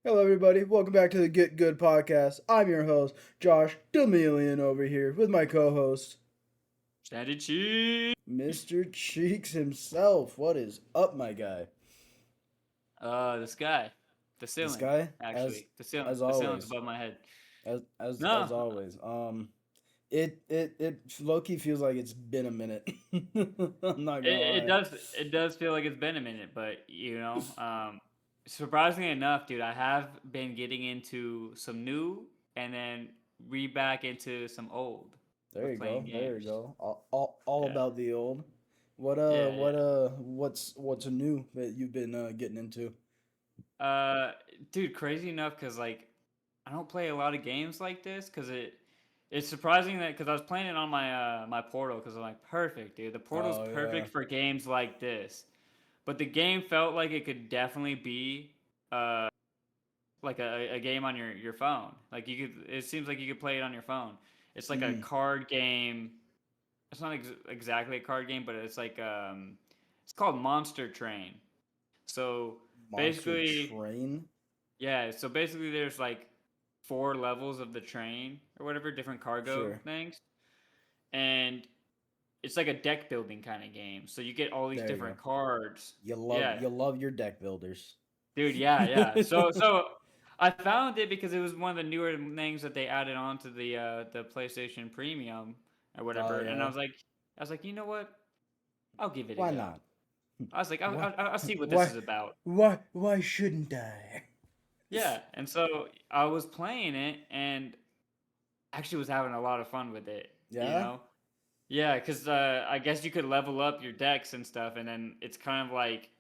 Hello, everybody. Welcome back to the Get Good podcast. I'm your host, Josh Chameleon, over here with my co host, Sandy Cheese. Mr. Cheeks himself. What is up, my guy? The sky, the This ceiling, guy, actually, the ceiling, as the ceiling's always, above my head. as No, always. It low key feels like it's been a minute. I'm not gonna it lie. does feel like it's been a minute, but surprisingly enough, dude, I have been getting into some new and then back into some old There with you playing go. There you games. go. All Yeah, about the old. yeah, yeah. What's new that you've been getting into? Uh, Dude, crazy enough, cause like I don't play a lot of games like this, cause it's surprising that because I was playing it on my Portal, because I'm like, perfect, dude. The Portal's Oh yeah. perfect for games like this. But the game felt like it could definitely be uh like a game on your phone. Like you could, it seems like you could play it on your phone. It's like a Mm. card game. It's not exactly a card game, but it's called Monster Train. So Monster basically, Train. yeah, so basically there's like four levels of the train or whatever, different cargo Sure. things. And it's like a deck building kind of game. So you get all these There you go. different cards. You love Yeah. you love your deck builders. Dude, yeah, yeah. So I found it because it was one of the newer things that they added on to the PlayStation Premium or Oh whatever. And yeah. I was like, you know what? I'll give it a Why go. not? I was like, Why I'll see what this why is about. why shouldn't I? Yeah, and so I was playing it and actually was having a lot of fun with it, you Yeah? know? Yeah, because I guess you could level up your decks and stuff, and then it's kind of like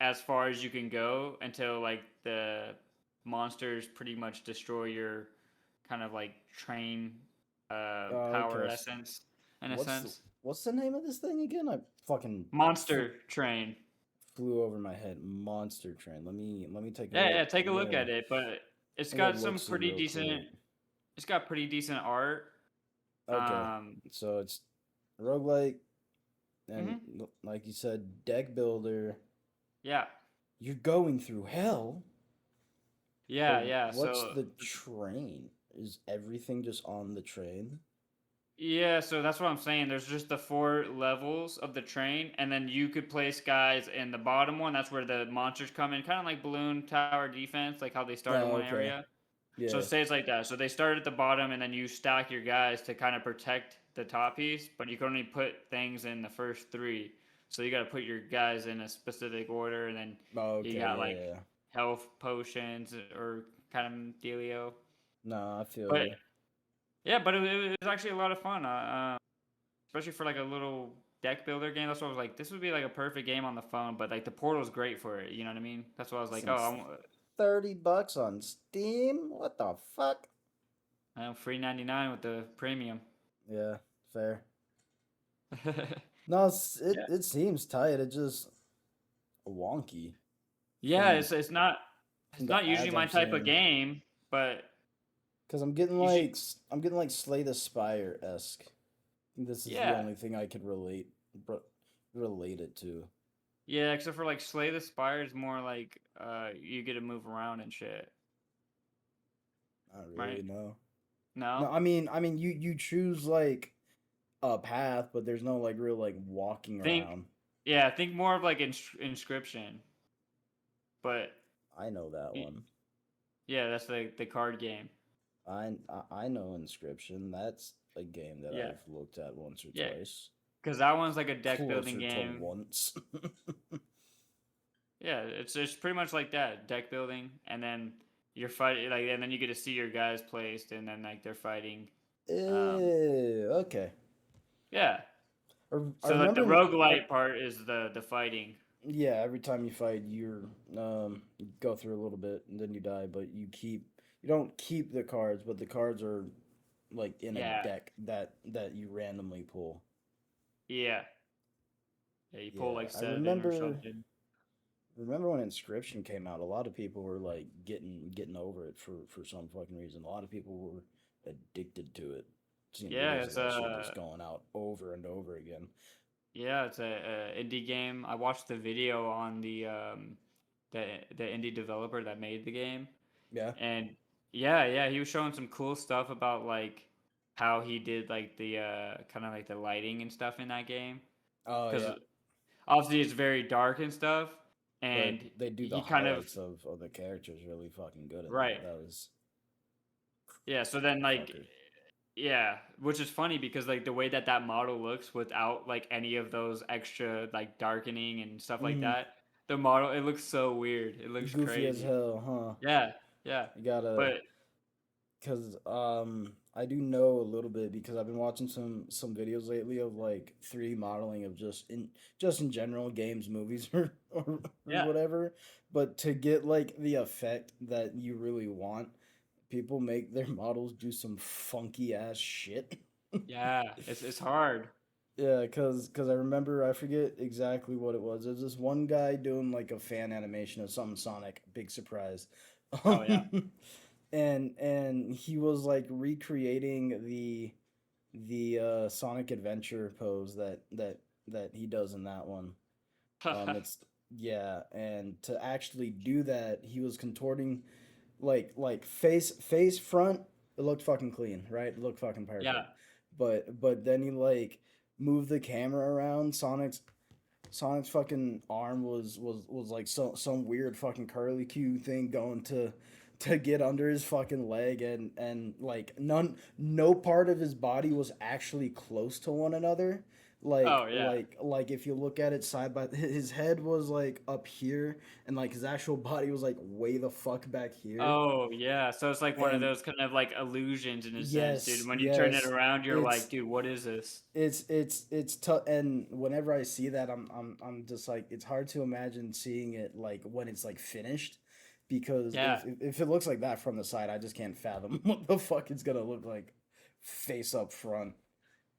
as far as you can go until like the monsters pretty much destroy your kind of like train Oh, power okay. essence in a What's sense. what's the name of this thing again? I fucking Monster train. flew over my head. Monster Train. Let me take Yeah, yeah, take a look at little it, but it's take a got some look see pretty real quick. decent. It's got pretty decent art. Okay. Um, So it's roguelike and mhm. like you said, deck builder. Yeah, You're going through hell. But yeah, yeah. what's So the train? Is everything just on the train? yeah, so that's what I'm saying. There's just the four levels of the train, and then you could place guys in the bottom one. That's where the monsters come in, kind of like balloon tower defense, like how they start in Oh, one okay. area. So Yeah. say it's like that. So they start at the bottom, and then you stack your guys to kind of protect the top piece, but you can only put things in the first three. So you got to put your guys in a specific order, and then Oh, you okay. got Yeah, like yeah, yeah. health potions or kind of dealio. No, I feel But you. yeah, but it was actually a lot of fun. Especially for like a little deck builder game. That's what I was like. This would be like a perfect game on the phone, but like the Portal's great for it. You know what I mean? That's why I was like, oh, Since 30 bucks on Steam? What the fuck? I'm free 99 with the premium. Yeah, fair. Yeah, No, it seems tight. It just wonky yeah. from It's the not usually ads my I'm type of seeing. game, but Cause you should. I'm getting like Slay the Spire esque. This is the Yeah, only thing I could br- relate it to. yeah. Except for like Slay the Spire is more like you get to move around and shit, Not really, right? no. No, No, I mean, you choose like a path, but there's no like real like walking think around. yeah, think more of like Inscription, but I know that y- one. yeah, that's the card game. I know Inscription. That's a game that Yeah, I've looked at once or yeah. twice. Because that one's like a deck building Closer to game. once. Yeah, it's pretty much like that deck building, and then you're fighting like, and then you get to see your guys placed, and then like they're fighting. Um, Okay. yeah. I So like the remember. I, roguelite part is the fighting. yeah, every time you fight, you go through a little bit and then you die, but you don't keep the cards, but the cards are like in a Yeah, deck that you randomly pull. yeah, yeah. You pull Yeah, like seven or something. remember when Inscription came out, a lot of people were like getting over it for some fucking reason. A lot of people were addicted to it. Seeing Yeah, videos of it's that shit just a going out over and over again. yeah, it's a indie game. I watched the video on the indie developer that made the game, Yeah. And yeah, he was showing some cool stuff about like how he did like the kind of like the lighting and stuff in that game, Oh because yeah. obviously it's very dark and stuff, But and they do the he kind of highlights of the characters really fucking good in right. that. That was Yeah, so then like fucker. yeah, which is funny because like the way that that model looks without like any of those extra like darkening and stuff like Hmm. that, the model it looks so weird. It looks Goofy as crazy. hell, huh? Yeah, yeah. You gotta, But cause I do know a little bit because I've been watching some videos lately of like 3D modeling of just in general games, movies, or yeah, whatever. But to get like the effect that you really want, people make their models do some funky ass shit. yeah, it's hard. Yeah, cause I remember I forget exactly what it was. There's this one guy doing like a fan animation of something Sonic, big surprise. Oh yeah. Um, and he was like recreating the Sonic Adventure pose that he does in that one. It's yeah, and to actually do that, he was contorting like face front. It looked fucking clean, right? It looked fucking Yeah. perfect. But then he like moved the camera around. Sonic's fucking arm was like some weird fucking curly Q thing going to get under his fucking leg, and like no part of his body was actually close to one another. Oh yeah. Like if you look at it side by, his head was like up here, and like his actual body was like way the fuck back here. Oh yeah. So it's like one of And those kind of like illusions in a sense, dude. yes, When you turn it yes, around, you're like, it's dude, what is this? it's tough. And whenever I see that, I'm just like, it's hard to imagine seeing it like when it's like finished, because Yeah. if it looks like that from the side, I just can't fathom what the fuck it's gonna look like face up front.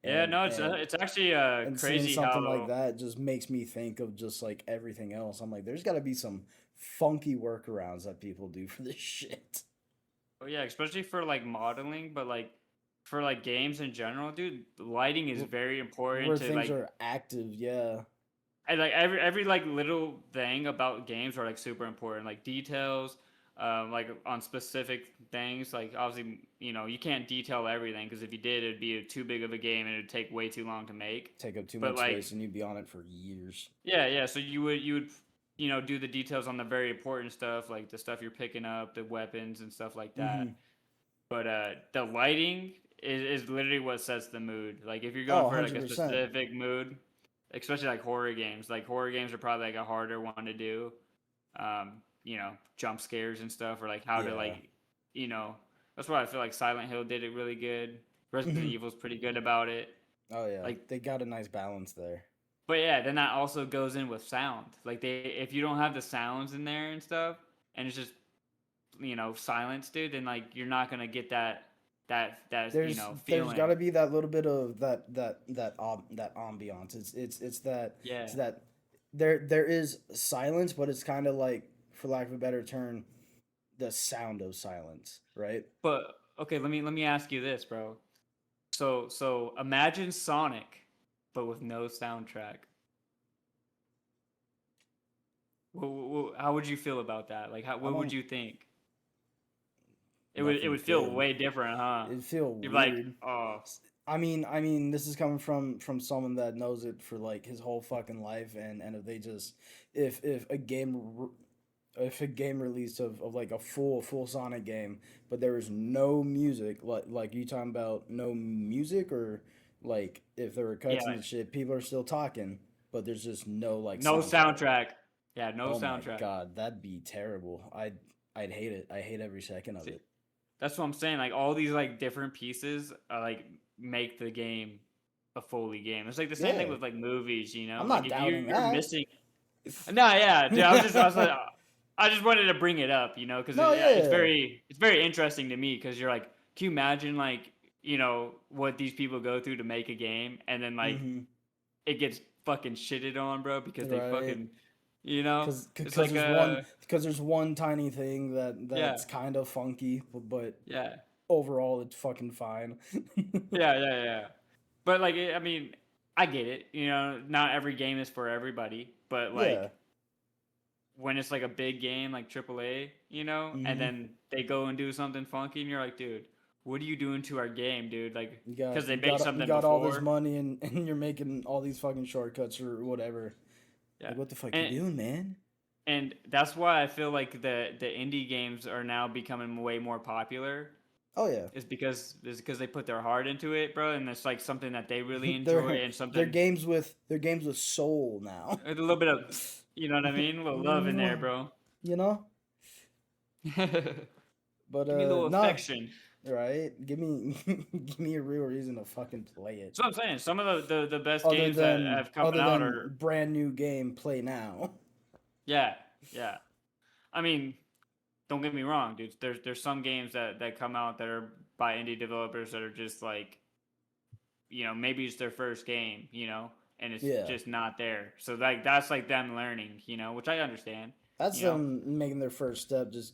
Yeah, and no, and it's actually and seeing crazy something like how that just makes me think of just like everything else. I'm like, there's got to be some funky workarounds that people do for this shit. oh yeah, especially for like modeling, but like for like games in general, dude, lighting is Wh- very important Where to things like are active, yeah. and like every like little thing about games are like super important, like details, like on specific things. Like obviously, you know, you can't detail everything because if you did, it'd be too big of a game and it'd take way too long to make. Take up too But much like, space and you'd be on it for years. yeah, yeah. So you would you know do the details on the very important stuff, like the stuff you're picking up, the weapons and stuff like Mm-hmm. that. But the lighting is literally what sets the mood. Like if you're going Oh, for like a 100%. specific mood, especially like horror games. Like horror games are probably like a harder one to do. You know, jump scares and stuff, or like how to Yeah. like, you know, that's why I feel like Silent Hill did it really good. Resident Hmm. Evil's pretty good about it. Oh yeah, Like, they got a nice balance there. but yeah, then that also goes in with sound. Like they, if you don't have the sounds in there and stuff, and it's just you know silence, dude, then like you're not gonna get that you know There's got feeling. to be that little bit of that ambiance. Yeah. it's that there is silence, but it's kind of like, for lack of a better term, the sound of silence, right? But okay, let me ask you this, bro. So imagine Sonic, but with no soundtrack. How would you feel about that? Like, how I what would don't you think? It Nothing would feel good. way different, huh? It'd feel You're like, weird. oh I mean, this is coming from someone that knows it for like his whole fucking life, and if they just if a if a game released of like a full Sonic game, but there was no music, like you talking about no music, or like if there were yeah, cuts and shit, people are still talking, but there's just no like no soundtrack. soundtrack. Yeah, no Oh my soundtrack. god, that'd be terrible. I'd hate it. I hate every second of See, it. that's what I'm saying. Like all these like different pieces like make the game a fully game. It's like the same thing Yeah, with like movies, you know. I'm Like not if doubting you're that. missing. No, yeah, dude. I was like, I just wanted to bring it up, you know, because No, yeah, yeah. it's very interesting to me because you're like, can you imagine like, you know, what these people go through to make a game, and then like Mm-hmm. it gets fucking shitted on, bro, because they Right. fucking, you know, it's Because like there's one tiny thing yeah, that's kind of funky, but yeah, overall it's fucking fine. yeah. But like, I mean, I get it, you know, not every game is for everybody, but Yeah. like when it's like a big game like AAA, and Hmm. then they go and do something funky, and you're like, dude, what are you doing to our game, dude? Like, You because got they you made got you something got all this before. money and you're making all these fucking shortcuts or whatever. Yeah, Like what the fuck you and doing, man? and that's why I feel like the indie games are now becoming way more popular. Oh yeah. Is because they put their heart into it, bro, and it's like something that they really enjoy they're and they're something games with soul now. with a little bit of, what I mean, a little love in there, you bro. know? Give But me a little nah, affection. right? Give me give me a real reason to fucking play it. That's what I'm saying. Some of the best Other games that than have come other out than are, brand new game play now. yeah, yeah. I mean, don't get me wrong, dude. There's some games that come out that are by indie developers that are just like, maybe it's their first game, and it's Yeah. just not there. So like that's like them learning, which I understand, That's you know. them making their first step, just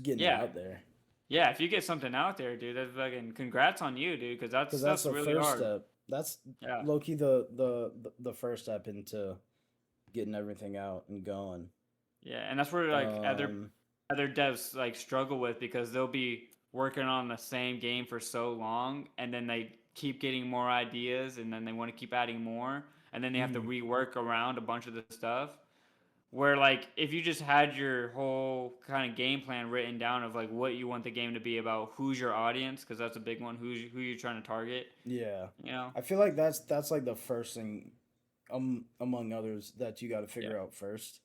getting it Yeah, out there. yeah. If you get something out there, dude, that's fucking congrats on you, dude, because that Because that's stuff's the really first hard. step. That's Yeah, low key the first step into getting everything out and going. yeah, and that's where like Um, other devs like struggle with because they'll be working on the same game for so long and then they keep getting more ideas and then they want to keep adding more and then they have to mhm. rework around a bunch of the stuff where like if you just had your whole kind of game plan written down of like what you want the game to be about, who's your audience, because that's a big one, who you're trying to target, Yeah, you know I feel like that's like the first thing, among others that you got to yeah, figure out first.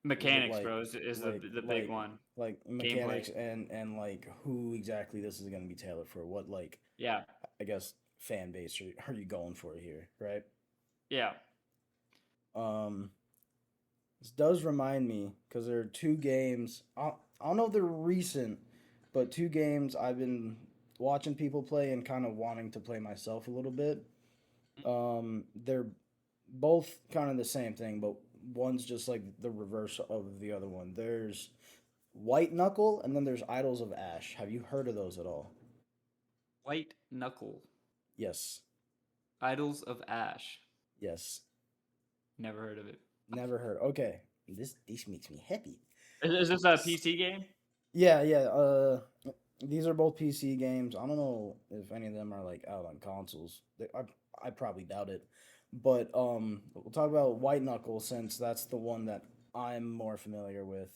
mechanics, Like bro, is like the big like one. like Gameplay. mechanics and like who exactly this is gonna be tailored for. What, like, Yeah, I guess, fan base are you going for here, right? yeah. Um, this does remind me because there are two games. I don't know if they're recent, but two games I've been watching people play and kind of wanting to play myself a little bit. They're both kind of the same thing, but one's just like the reverse of the other one. There's White Knuckle, and then there's Idols of Ash. Have you heard of those at all? White Knuckle. Yes, Idols of Ash. yes, Never heard of it. never heard. Okay, this makes me happy. Is this a PC game? Yeah, yeah. These are both PC games. I don't know if any of them are like out on consoles. I probably doubt it. But we'll talk about White Knuckle since that's the one that I'm more familiar with.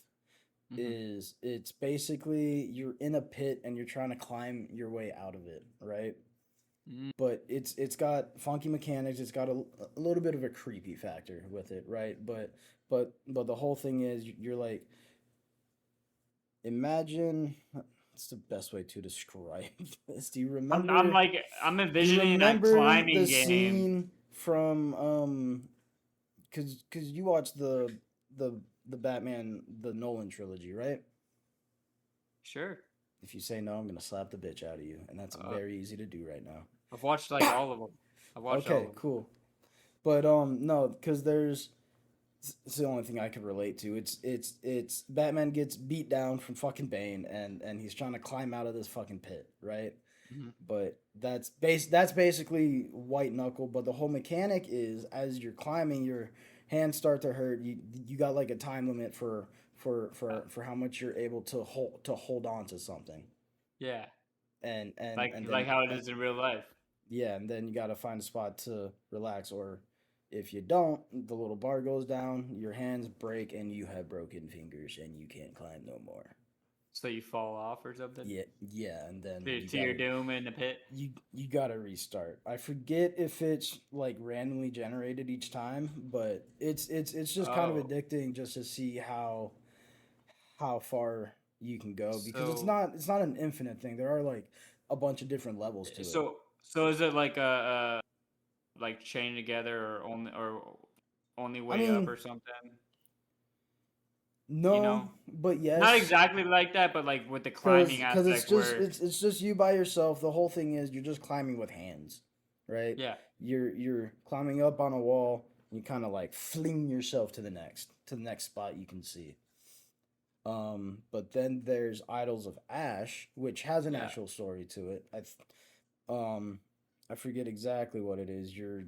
Mm-hmm. Is it's basically you're in a pit and you're trying to climb your way out of it, right? Mm, But it's got funky mechanics. It's got a little bit of a creepy factor with it, right? But the whole thing is you're like, imagine, what's the best way to describe this? I'm like I'm Do you envisioning a remember the climbing game. scene from cuz you watched the Batman, the Nolan trilogy, right? Sure. If you say no, I'm going to slap the bitch out of you, and that's Uh, very easy to do right now. I've watched like all of them. I've watched all of Okay, them. cool. But no, cuz it's the only thing I could relate to. It's Batman gets beat down from fucking Bane, and he's trying to climb out of this fucking pit, right? Mm-hmm. But that's basically White Knuckle. But the whole mechanic is as you're climbing, your hands start to hurt. You got like a time limit for how much you're able to hold on to something, Yeah, and and like and like then how it is in real life. yeah, and then you got to find a spot to relax, or if you don't, the little bar goes down, your hands break, and you have broken fingers, and you can't climb no more. So you fall off or something Yeah, yeah, and then to your doom in the pit. you gotta restart. I forget if it's like randomly generated each time, but it's just kind of Oh, addicting just to see how far you can go because it's so not it's not an infinite thing. There are like a bunch of different levels to it. so is it like a like chain together or only I way up mean, or something? You no, know, but not yes. exactly like that, but like with the Cause, climbing cause it's aspect just where it's just you by yourself. The whole thing is you're just climbing with hands, right? yeah, You're climbing up on a wall. You kind of like fling yourself to the next spot you can see. But then there's Idols of Ash, which has an yeah, actual story to it. Um, I forget exactly what it is. You're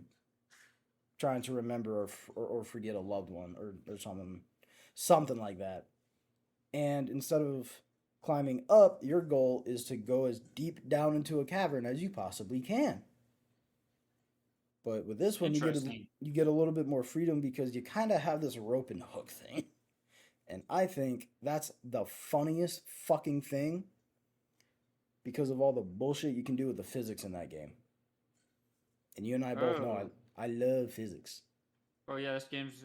trying to remember or forget a loved one or something. something like that. And instead of climbing up, your goal is to go as deep down into a cavern as you possibly can. But with this one, Interesting. you get a little bit more freedom because you kind of have this rope and hook thing, and I think that's the funniest fucking thing because of all the bullshit you can do with the physics in that game. And you and I both know Oh, I love physics. oh yeah, this game's.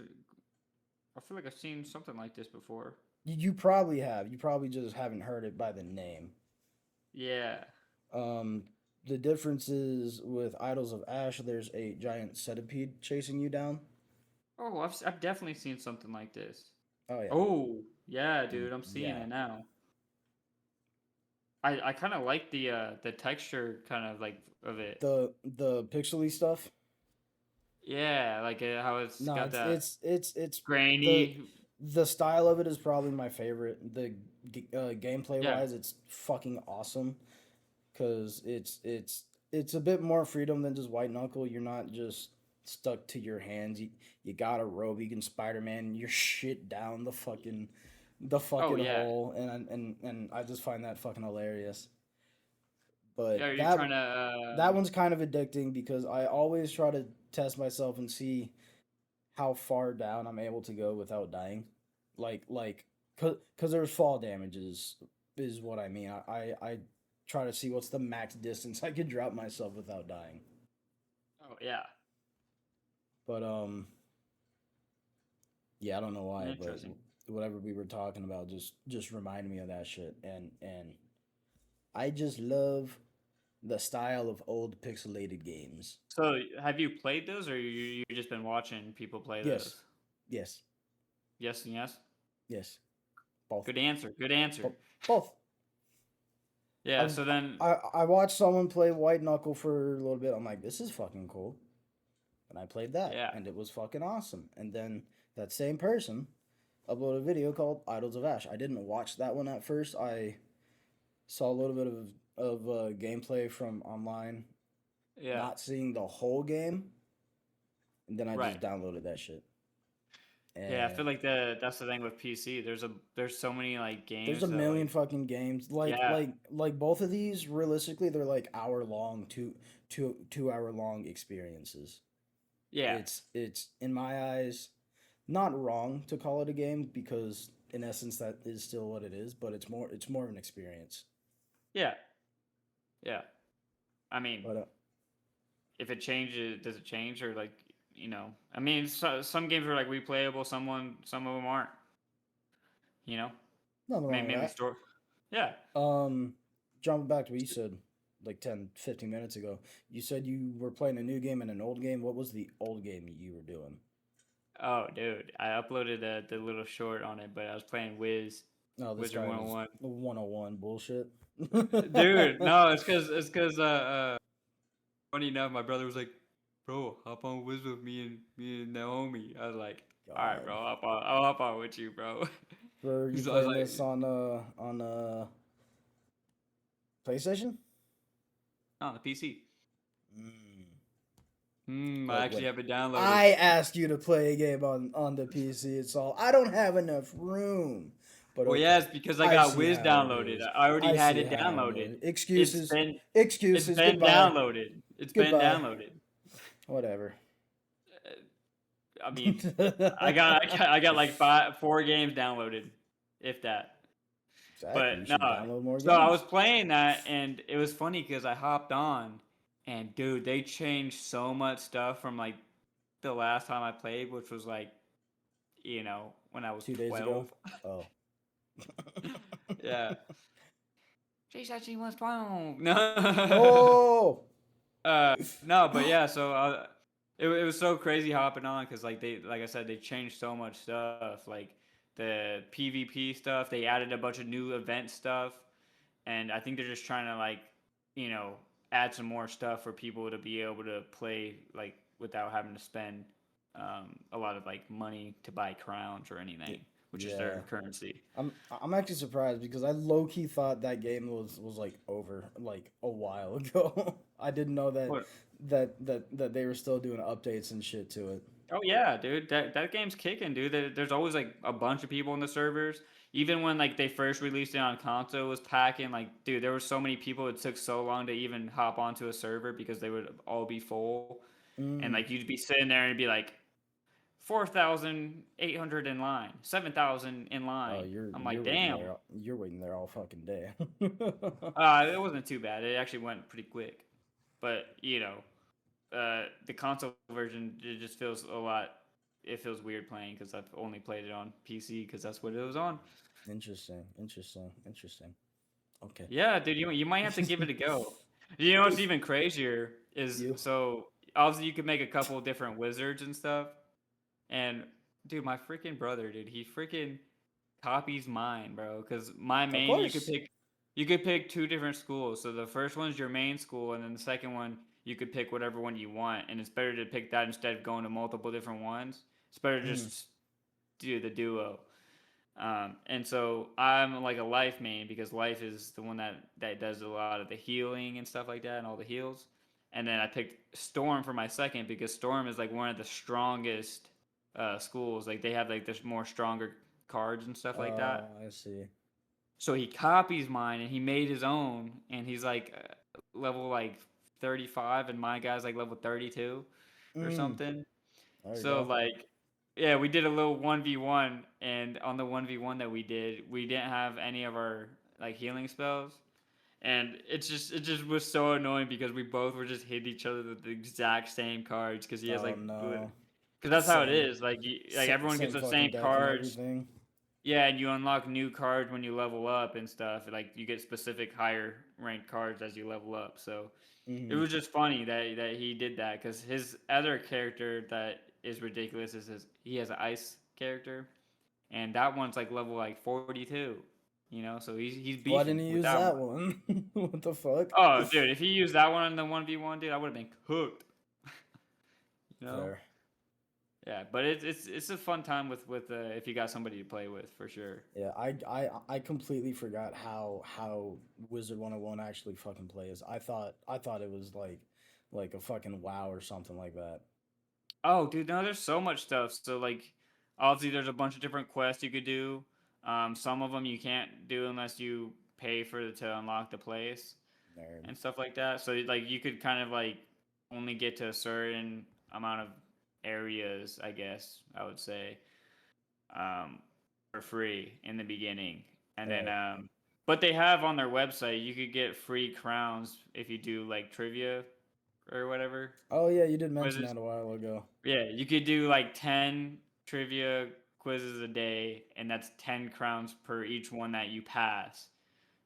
I feel like I've seen something like this before. You probably have. You probably just haven't heard it by the name. Yeah. Um, the difference is with Idols of Ash, there's a giant centipede chasing you down. Oh, I've definitely seen something like this. Oh yeah, Oh, yeah, dude, I'm seeing yeah. it now. I kind of like the texture kind of like of it. The pixely stuff. Yeah, like how it's No, got that it's the grainy. the style of it is probably my favorite. Gameplay Yeah. wise, it's fucking awesome because it's a bit more freedom than just white knuckle. You're not just stuck to your hands. You got a robe. You can Spider Man your shit down the Oh fucking yeah. hole, and I just find that fucking hilarious. Yeah, But you're trying to that one's kind of addicting because I always try to test myself and see how far down I'm able to go without dying. Like, cause there's fall damages is what I mean. I try to see what's the max distance I can drop myself without dying. Oh yeah. But yeah, I don't know why, but Interesting. whatever we were talking about just reminded me of that shit, and I just love the style of old pixelated games. So, have you played those, or you just been watching people play Yes, those? yes, Yes and yes. yes, both, Good answer. Good answer. both. Yeah. I've So then, I watched someone play White Knuckle for a little bit. I'm like, this is fucking cool. And I played that, yeah. and it was fucking awesome. And then that same person uploaded a video called Idols of Ash. I didn't watch that one at first. I saw a little bit of gameplay from online, Yeah. not seeing the whole game, and then I just Right. downloaded that shit. Yeah. I feel And like that's the thing with PC. There's so many like there's a games that million like fucking games. yeah Like both of these, realistically, they're like hour long, 2 hour long experiences. yeah It's in my eyes not wrong to call it a game because in essence that is still what it is, but it's more of an experience. yeah yeah. I mean, But if it changes, does it change or like I mean, some games are like replayable. Some of them aren't. You know, nothing wrong with mainly that. story. Yeah. Jumping back to what you said like 10, 15 minutes ago, you said you were playing a new game and an old game. What was the old game you were doing? Oh, dude, I uploaded the little short on it, but I was playing No, this Wizard guy was 101. 101 bullshit. Dude, no, it's cause funny enough, my brother was like, "Bro, hop on Wiz with me and Naomi." I was like, "All right, God. bro, I'll hop on with you, bro." Were you Cause I was playing like, this on PlayStation? "On the PC." Mm. I Like actually when have it downloaded. I ask you to play a game on the PC, it's all I don't have enough room. But Well, yeah, it's okay, because I I got see Wiz how it downloaded. is. I already I had see it how it downloaded. is. It's Excuses, been it's excuses. been Goodbye, downloaded. It's been goodbye. downloaded. Whatever. Uh, I mean, I got like 4 games downloaded, if that. Exactly. You But no, should download more so I was games. playing that, and it was funny because I hopped on, and dude, they changed so much stuff from like the last time I played, which was like, when I was 2 days ago. 12. Oh. Yeah. She said she was 12. No. Oh. No, but yeah, so it was so crazy hopping on because like I said, they changed so much stuff, like the PvP stuff. They added a bunch of new event stuff, and I think they're just trying to like, you know, add some more stuff for people to be able to play like without having to spend a lot of like money to buy crowns or anything, which is Yeah. their currency. I'm actually surprised because I low key thought that game was like over like a while ago. I didn't know What? that they were still doing updates and shit to it. Oh yeah, dude. That game's kicking, dude. There's always like a bunch of people in the servers. Even when like they first released it on console, it was packing. Like, dude, there were so many people. It took so long to even hop onto a server because they would all be full. And Mm. like you'd be sitting there and it'd be like 4,800 in line, 7,000 in Oh, line. you're I'm you're like, waiting damn. there. You're waiting there all fucking day. It wasn't too bad. It actually went pretty quick. But the console version, it just feels a lot. It feels weird playing because I've only played it on PC because that's what it was on. Interesting. Interesting. Interesting. Okay. Yeah, dude, you might have to give it a go. You know what's even crazier is You. so obviously you could make a couple different wizards and stuff. And dude, my freaking brother, dude, he freaking copies mine, bro. Because my Of main, course. you could pick two different schools. So the first one's your main school, and then the second one you could pick whatever one you want. And it's better to pick that instead of going to multiple different ones. It's better to Mm. just do the duo. And so I'm like a life main because life is the one that does a lot of the healing and stuff like that and all the heals. And then I picked Storm for my second because Storm is like one of the strongest schools. Like they have like this more stronger cards and stuff like that. I see. So he copies mine and he made his own, and he's like level like 35, and my guy's like level 32 or Mm. something. There you So go. like, yeah, we did a little 1v1, and on the 1v1 that we did, we didn't have any of our like healing spells. And it just was so annoying because we both were just hitting each other with the exact same cards because he has Oh like no. because that's how it Same. is. Like everyone gets Same the fucking same deck and cards. everything. Yeah, and you unlock new cards when you level up and stuff. Like you get specific higher ranked cards as you level up. So it Mm. was just funny that he did that because his other character that is ridiculous is he has an ice character, and that one's like level like 42. So he's Why beefing didn't you with use that one. that one? What the fuck? Oh, dude, if he used that one in the 1v1, dude, I would have been cooked. You know? Fair. Yeah, but it's a fun time with if you got somebody to play with for sure. Yeah, I completely forgot how Wizard 101 actually fucking plays. I thought it was like a fucking WoW or something like that. Oh, dude, no, there's so much stuff. So like, obviously, there's a bunch of different quests you could do. Some of them you can't do unless you pay to unlock the place Nerd. and stuff like that. So like, you could kind of like only get to a certain amount of areas, I guess I would say, um, for free in the beginning, and then Right. but they have on their website you could get free crowns if you do like trivia or whatever Oh yeah, you did mention quizzes. that a while ago. Yeah, you could do like 10 trivia quizzes a day, and that's 10 crowns per each one that you pass.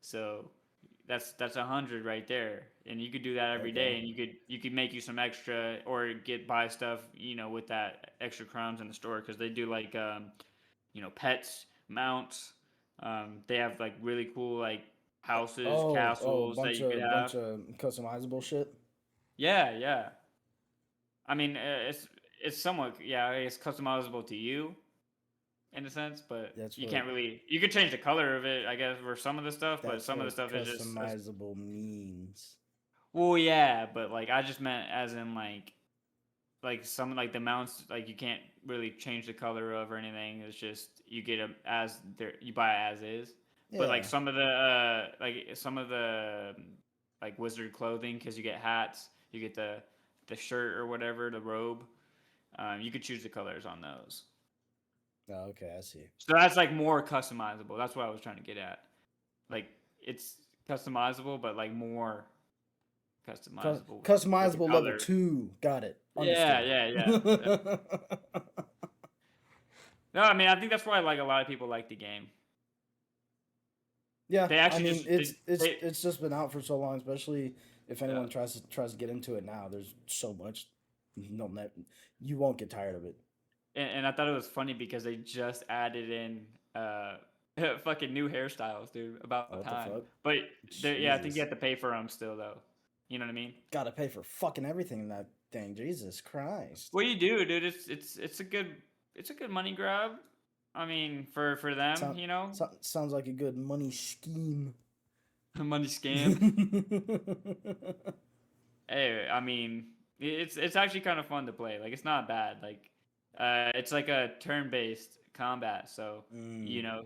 So that's 100 right there, and you could do that every Okay. day, and you could make you some extra or get buy stuff with that extra crowns in the store because they do like pets, mounts. They have like really cool like houses, Oh, castles that bunch you could of have. bunch of customizable shit. Yeah, yeah. I mean, it's somewhat yeah, it's customizable to you in a sense, but That's you what can't really. You could change the color of it, I guess, for some of the stuff, but that's some of the what stuff is just. customizable means. Well, yeah, but like I just meant as in like some like the mounts like you can't really change the color of or anything. It's just you get them as there you buy it as is. But like Yeah. some of the like wizard clothing because you get hats, you get the shirt or whatever, the robe. You could choose the colors on those. Oh, okay, I see. So that's like more customizable. That's what I was trying to get at. Like it's customizable, but like more customizable with the Customizable level color. 2. Got it. Yeah, Understood. yeah, yeah. Yeah. No, I mean I think that's why like a lot of people like the game. Yeah, They I actually mean just it's it's just been out for so long, especially if yeah. anyone tries to get into it now. There's so much. No, you won't get tired of it. And I thought it was funny because they just added in fucking new hairstyles, dude. About What the time. fuck? But yeah, I think you Jesus, have to pay for them still though. You know what I mean? gotta pay for fucking everything in that thing. Jesus Christ. What you do, dude? It's a good money grab. I mean, for them, Sound, sounds like a good money scheme. money scam. Hey, I mean, it's actually kind of fun to play. Like it's not bad. Like It's like a turn-based combat, so you Mm, know,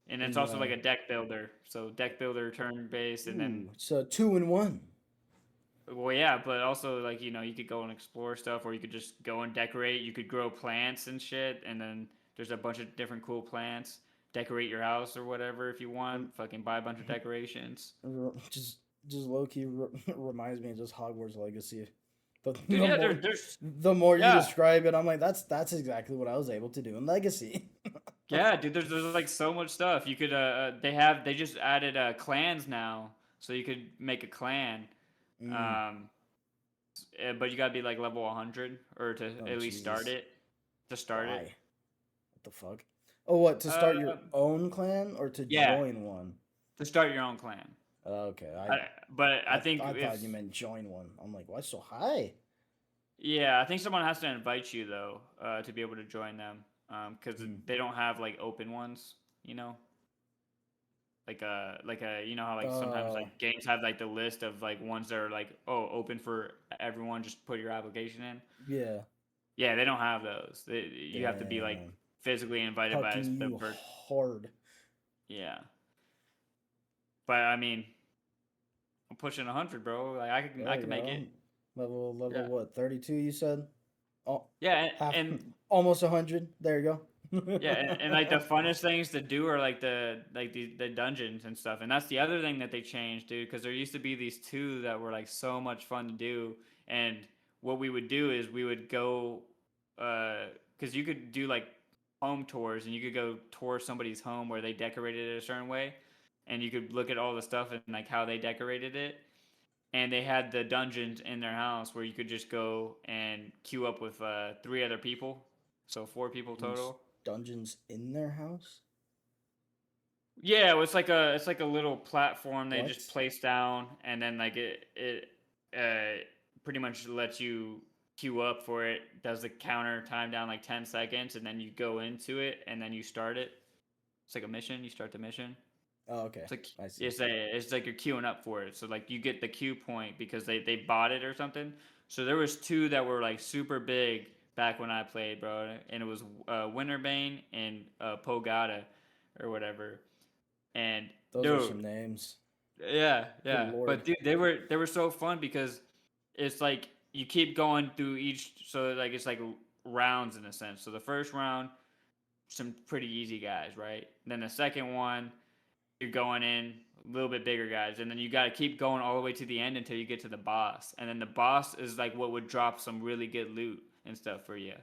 and it's also like yeah. a deck builder. So deck builder, turn-based, and then Ooh, so 2-in-1. well, yeah, but also like you could go and explore stuff, or you could just go and decorate. You could grow plants and shit, and then there's a bunch of different cool plants. Decorate your house or whatever if you want. Um, Fucking buy a bunch of decorations. just low key reminds me of just Hogwarts Legacy. But Dude, yeah, there's the more you yeah, describe it, I'm like, that's exactly what I was able to do in Legacy. yeah, dude. There's like so much stuff. You could they just added clans now, so you could make a clan. Mm. Um, but you gotta be like level 100 or to Oh at least start Jesus, it. To start it. why? What the fuck? Oh, what, to start your Uh, own clan or to yeah, join one? to start your own clan. Okay, But I think I if thought you meant join one. I'm like, why so high? yeah, I think someone has to invite you though to be able to join them because Mm. they don't have like open ones. You know, you know how like sometimes Uh, like games have like the list of like ones that are like open for everyone. Just put your application in. yeah. Yeah, they don't have those. You have to be like Damn, physically invited by hucking the you per. hard. Yeah, but I mean, I'm pushing 100, bro. Like I There you can make go. it. Level Yeah, what? 32 you said? Oh, yeah, half and almost 100. There you yeah, go. and like the funnest things to do are like the dungeons and stuff, and that's the other thing that they changed, dude. Because there used to be these two that were like so much fun to do, and what we would do is we would go, because you could do like home tours, and you could go tour somebody's home where they decorated it a certain way, and you could look at all the stuff and like how they decorated it, and they had the dungeons in their house where you could just go and queue up with three other people, so four people There's total. dungeons in their house? Yeah, well, it's like a little platform they What? just place down, and then like it pretty much lets you queue up for it. Does the counter time down like 10 seconds, and then you go into it, and then you start it. It's like a mission. You start the mission. Oh, okay. It's like I see. it's like you're queuing up for it. So like you get the queue point because they bought it or something. So there was two that were like super big back when I played, bro, and it was Winterbane and Pogata or whatever. And Those are dude, some names. yeah, Good yeah. lord. But dude, they were so fun because it's like you keep going through each, so like it's like rounds in a sense. So the first round, some pretty easy guys, right? And then the second one, you're going in a little bit bigger guys, and then you got to keep going all the way to the end until you get to the boss. And then the boss is like what would drop some really good loot and stuff for you.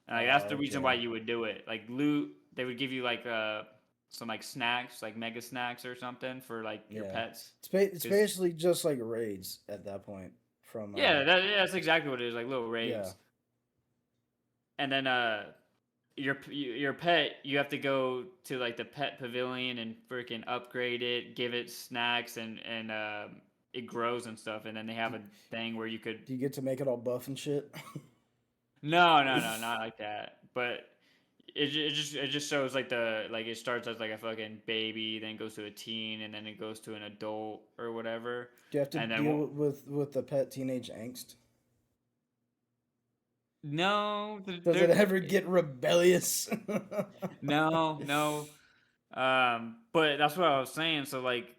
And like that's the reason why Okay. you would do it. Like loot, they would give you like some like snacks, like mega snacks or something for like your Yeah. pets. It's Cause basically just like raids at that point. From yeah, that's exactly what it is, like little yeah. raids. And then your pet, you have to go to like the pet pavilion and freaking upgrade it, give it snacks and it grows and stuff. And then they have Do, a thing where you could do you get to make it all buff and shit? no, not like that. But it just shows like it starts as like a fucking baby, then goes to a teen, and then it goes to an adult or whatever. Do you have to And then deal with the pet teenage angst? no, Does it ever get rebellious? no. But that's what I was saying. So like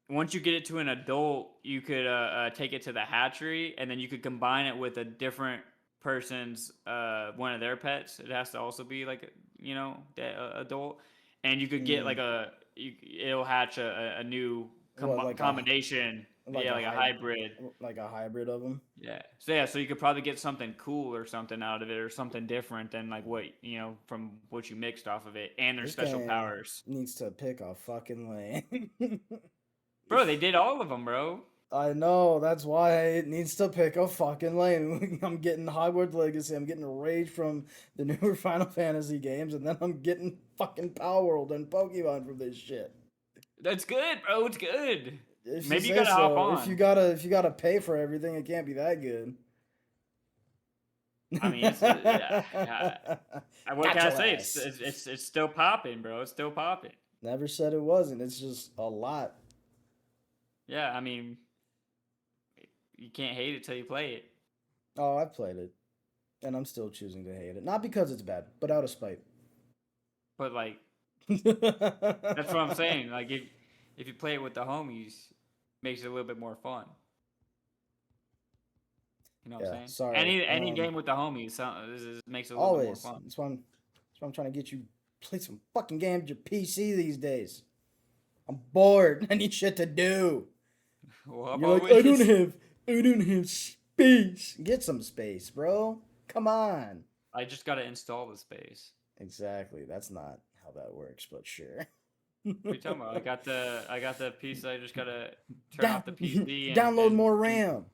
once you get it to an adult, you could take it to the hatchery, and then you could combine it with a different person's one of their pets. It has to also be like adult, and you could get Mm, like it'll hatch a new what, combination. like Yeah, a like a hybrid, hybrid. like a hybrid of them? Yeah. So yeah, so you could probably get something cool or something out of it, or something different than like what from what you mixed off of it, and their This special game powers. needs to pick a fucking lane. Bro, they did all of them, bro. I know, that's why it needs to pick a fucking lane. I'm getting Hogwarts Legacy, I'm getting Rage from the newer Final Fantasy games, and then I'm getting fucking Power World and Pokemon from this shit. That's good, bro. It's good. If you Maybe you say gotta hop so. on. If you gotta pay for everything, it can't be that good. I mean, it's yeah, yeah. What can Got I your say? ass. It's still popping, bro. It's still popping. Never said it wasn't. It's just a lot. Yeah, I mean, you can't hate it till you play it. Oh, I've played it. and I'm still choosing to hate it. Not because it's bad, but out of spite. But like, that's what I'm saying. Like, if you play it with the homies, makes it a little bit more fun. You know what I'm Yeah, saying? sorry. Any game with the homies makes it a little bit more Always. fun. That's why I'm trying to get you play some fucking games with your PC these days. I'm bored. I need shit to do. Well, I'm You're like, always... I don't have space. Get some space, bro. Come on. I just gotta install the space. Exactly. That's not how that works, but sure. What are you talking about? I got the PC. I just gotta turn off the PC Download more and RAM.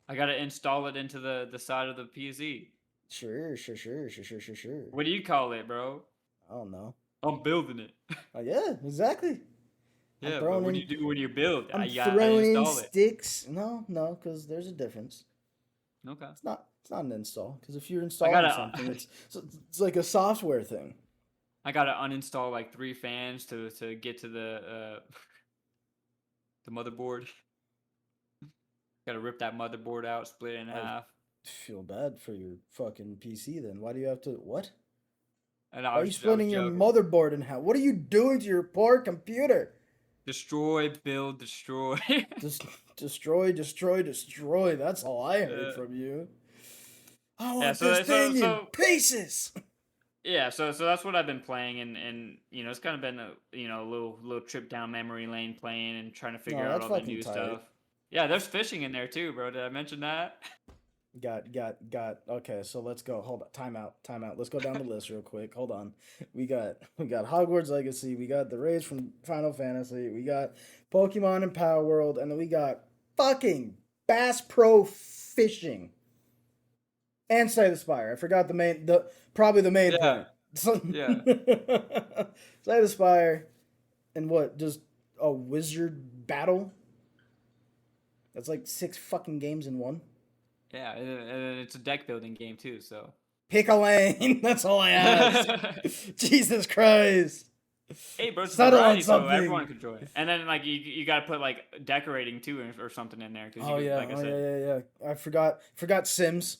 I gotta install it into the side of the PC. Sure. What do you call it, bro? I don't know. I'm building it. Yeah, exactly. Yeah, but what do you do when you build? I'm I throwing in install it. sticks. No, because there's a difference. Okay. It's not an install. Because if you're installing something, it's like a software thing. I gotta uninstall like 3 fans to get to the motherboard. Gotta rip that motherboard out, split it in half. Feel bad for your fucking PC then. Why do you have to what? And Why are you splitting your motherboard in half? What are you doing to your poor computer? Destroy, build, destroy. Destroy. That's all I heard from you. I want this thing in pieces. Yeah, so that's what I've been playing, and you know, it's kind of been a little trip down memory lane playing and trying to figure out all the new stuff. Yeah, there's fishing in there too, bro. Did I mention that? Got. Okay, so let's go. Hold on. Time out. Let's go down the list real quick. Hold on. We got Hogwarts Legacy. We got the raids from Final Fantasy. We got Pokemon and Power World, and then we got fucking Bass Pro Fishing. And Slay the Spire. I forgot probably the main point. Yeah. Slay the Spire, and what? Just a wizard battle. That's like 6 fucking games in one. Yeah, and it's a deck building game too, so. Pick a lane. That's all I ask. Jesus Christ. Hey, bro, it's variety, so everyone can join. And then like you gotta put like decorating too or something in there. Like I said. I forgot Sims.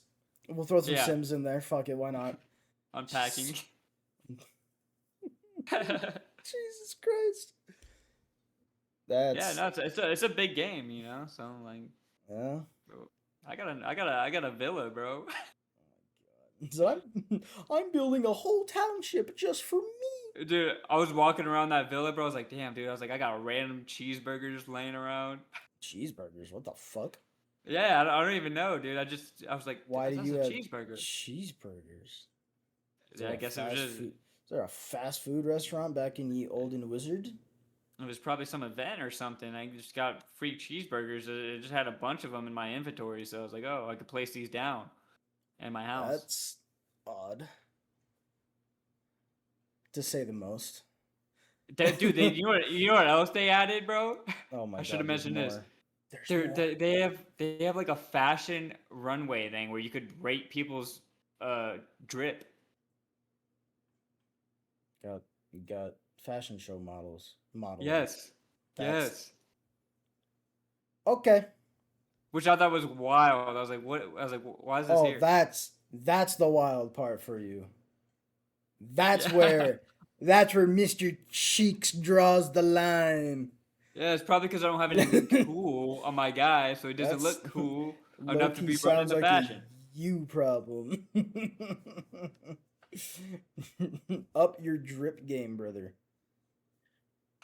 We'll throw some Sims in there. Fuck it, why not? Unpacking. Jesus Christ. It's a big game, you know. So like. Yeah. I got a villa, bro. So I'm building a whole township just for me. Dude, I was walking around that villa, bro. I was like, damn, dude. I was like, I got random cheeseburgers laying around. Cheeseburgers? What the fuck? Yeah, I don't even know, dude. I was like, why do you have cheeseburgers? Cheeseburgers? Yeah, I guess it was just. Is there a fast food restaurant back in the Olden Wizard? It was probably some event or something. I just got free cheeseburgers. It just had a bunch of them in my inventory, so I was like, oh, I could place these down in my house. That's odd, to say the most. Dude, you know what else they added, bro? Oh my god! I should have mentioned this. They have like a fashion runway thing where you could rate people's drip. You got fashion show models. Yes. Yes. Okay. Which I thought was wild. I was like, what? I was like, why is this here? That's the wild part for you. That's where Mr. Cheeks draws the line. Yeah, it's probably because I don't have anything cool on my guy, so it doesn't look cool enough to be running the fashion. You problem. Up your drip game, brother.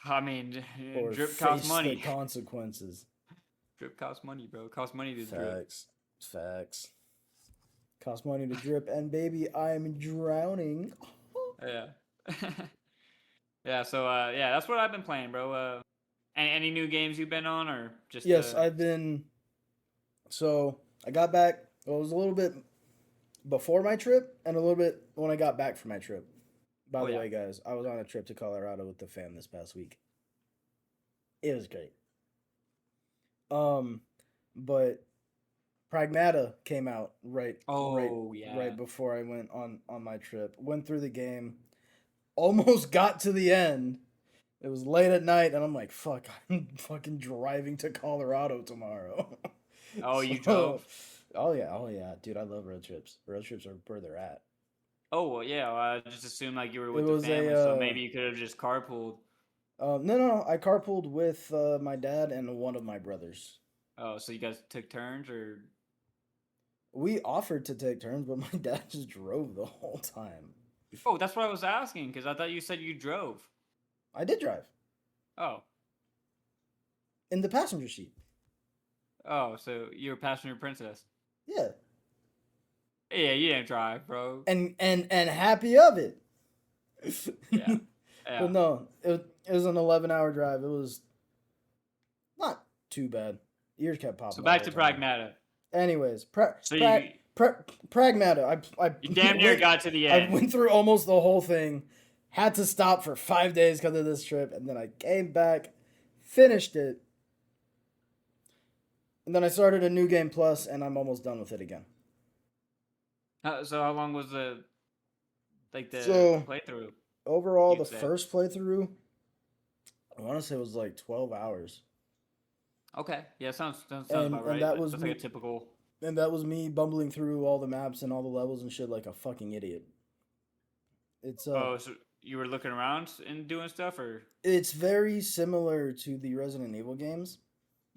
I mean, or drip costs money. The consequences. Drip costs money, bro. It costs money to drip. Facts. Costs money to drip, and baby, I'm drowning. Yeah. Yeah. So that's what I've been playing, bro. Any new games you've been on, or just? Yes, I've been. So I got back. Well, it was a little bit before my trip, and a little bit when I got back from my trip. By the way, guys, I was on a trip to Colorado with the fam this past week. It was great. But Pragmata came out right before I went on my trip. Went through the game, almost got to the end. It was late at night, and I'm like, fuck, I'm fucking driving to Colorado tomorrow. Oh, you drove? Oh yeah, dude, I love road trips. Road trips are where they're at. Oh well, yeah. Well, I just assumed like you were It with the was a family, so maybe you could have just carpooled. no, I carpooled with my dad and one of my brothers. Oh, so you guys took turns, or We offered to take turns, but my dad just drove the whole time. oh, that's what I was asking because I thought you said you drove. I did drive Oh, in the passenger seat. oh, so you're a passenger princess. Yeah, Yeah, you didn't drive, bro. and happy of it. Yeah, But yeah. no, it was an 11-hour drive. It was not too bad. Ears kept So popping the back whole to time. Pragmata. Anyways, So you Pragmata. I you damn near went got to the I end. went through almost the whole thing. Had to stop for 5 days because of this trip, and then I came back, finished it, and then I started a new game plus, and I'm almost done with it again. So how long was the So playthrough? overall, the You'd say. first playthrough, I want to say it was like 12 hours, Okay, yeah, sounds and about and right. that was That's like a me, typical. and that was me bumbling through all the maps and all the levels and shit like a fucking idiot. It's Oh, so you were looking around and doing stuff, or it's very similar to the Resident Evil games.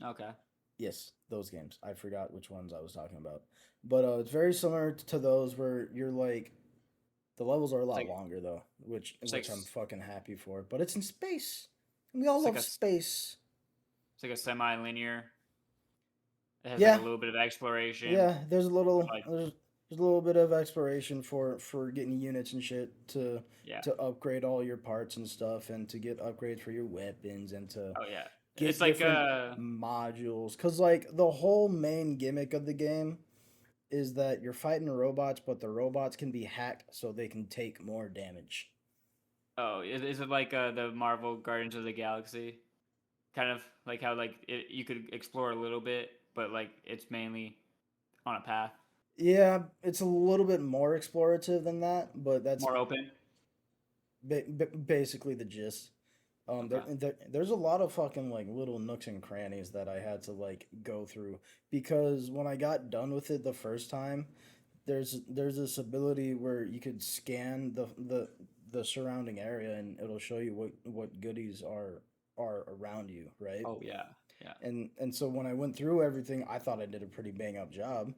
okay, Yes, those games. I forgot which ones I was talking about. But it's very similar to those where you're like the levels are a it's lot like longer though, it's like which I'm s- fucking happy for. But it's in space. And we all it's like love a space. it's like a semi-linear. It has like a Yeah, little bit of exploration. yeah, there's a little Like there's a little bit of exploration for getting units and shit yeah, to upgrade all your parts and stuff and to get upgrades for your weapons and to oh yeah, it's get like different modules cuz like the whole main gimmick of the game is that you're fighting robots, but the robots can be hacked so they can take more damage. oh, is it like the Marvel Guardians of the Galaxy? Kind of like how you could explore a little bit, but like it's mainly on a path, Yeah, it's a little bit more explorative than that, but that's more open. basically the gist. Okay. There's a lot of fucking like little nooks and crannies that I had to like go through because when I got done with it the first time, there's this ability where you could scan the surrounding area and it'll show you what goodies are around you, right? Oh yeah, yeah. And so when I went through everything, I thought I did a pretty bang up job.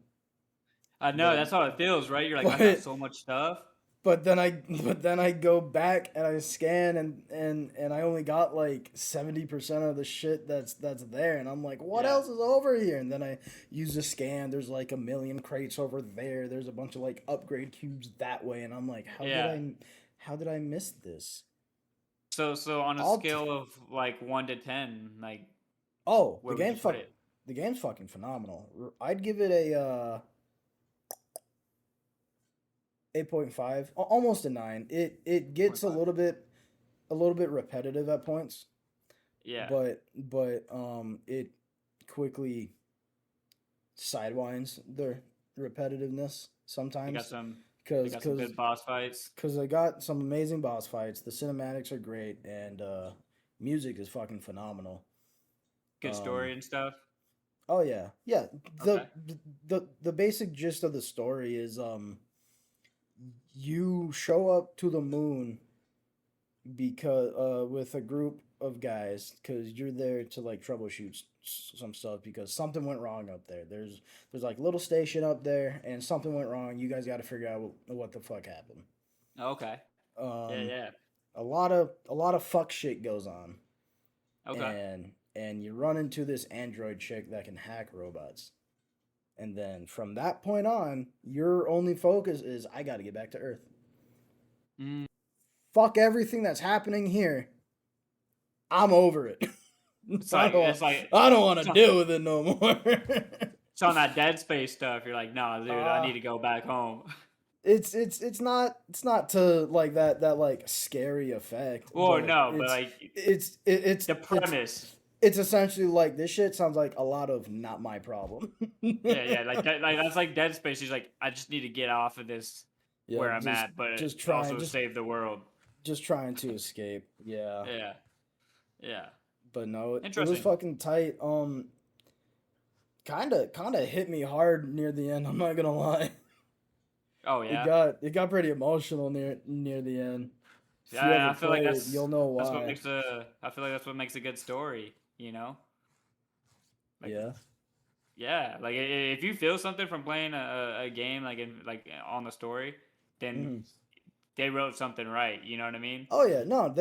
I know But that's how it feels, right? You're like, I got but so much stuff. but then I go back and I scan and I only got like 70% of the shit that's there and I'm like, what Yeah, else is over here? And then I use a scan, there's like a million crates over there. There's a bunch of like upgrade cubes that way and I'm like, yeah. how did I miss this? So on a I'll t- scale of like 1 to 10, like oh, where would you put it? the game's fucking phenomenal. I'd give it a 8.5, almost a 9. It Point gets five. a little bit repetitive at points, Yeah, but it quickly sidewinds the repetitiveness they got sometimes some. They because got some good boss fights. I got some amazing boss fights. The cinematics are great and music is fucking phenomenal. Good Um, story and stuff. oh yeah, yeah. Okay. The basic gist of the story is you show up to the moon because with a group of guys because you're there to like troubleshoot some stuff because something went wrong up there. There's like little station up there and something went wrong. You guys got to figure out what the fuck happened. Okay. Yeah, Um, yeah. a lot of fuck shit goes on, Okay. and you run into this android chick that can hack robots. And then from that point on, your only focus is I got to get back to Earth. Mm. Fuck everything that's happening here. I'm over it. It's like it's like I don't want it's to on, deal with it no more. it's on that Dead Space stuff. You're like, nah, dude, I uh need to go back home. it's not to like that like scary effect, Or but no, but like the it's premise. it's essentially like this shit sounds like a lot of not my problem. Yeah, yeah, like that's like Dead Space. He's like, I just need to get off of this Yeah, where I'm at, but just trying also save the world. just trying to escape. Yeah. Yeah, yeah. But no, it was Interesting. fucking tight. kind of hit me hard near the end. I'm not gonna lie. Oh It yeah. got pretty emotional near the end. See, If you ever I feel like play it, you'll know that's what why. makes a. I feel like that's what makes a good story. You know, like Yeah. yeah, like if you feel something from playing a game on the story, then Mhm. they wrote something right. You know what I mean? Oh yeah, no,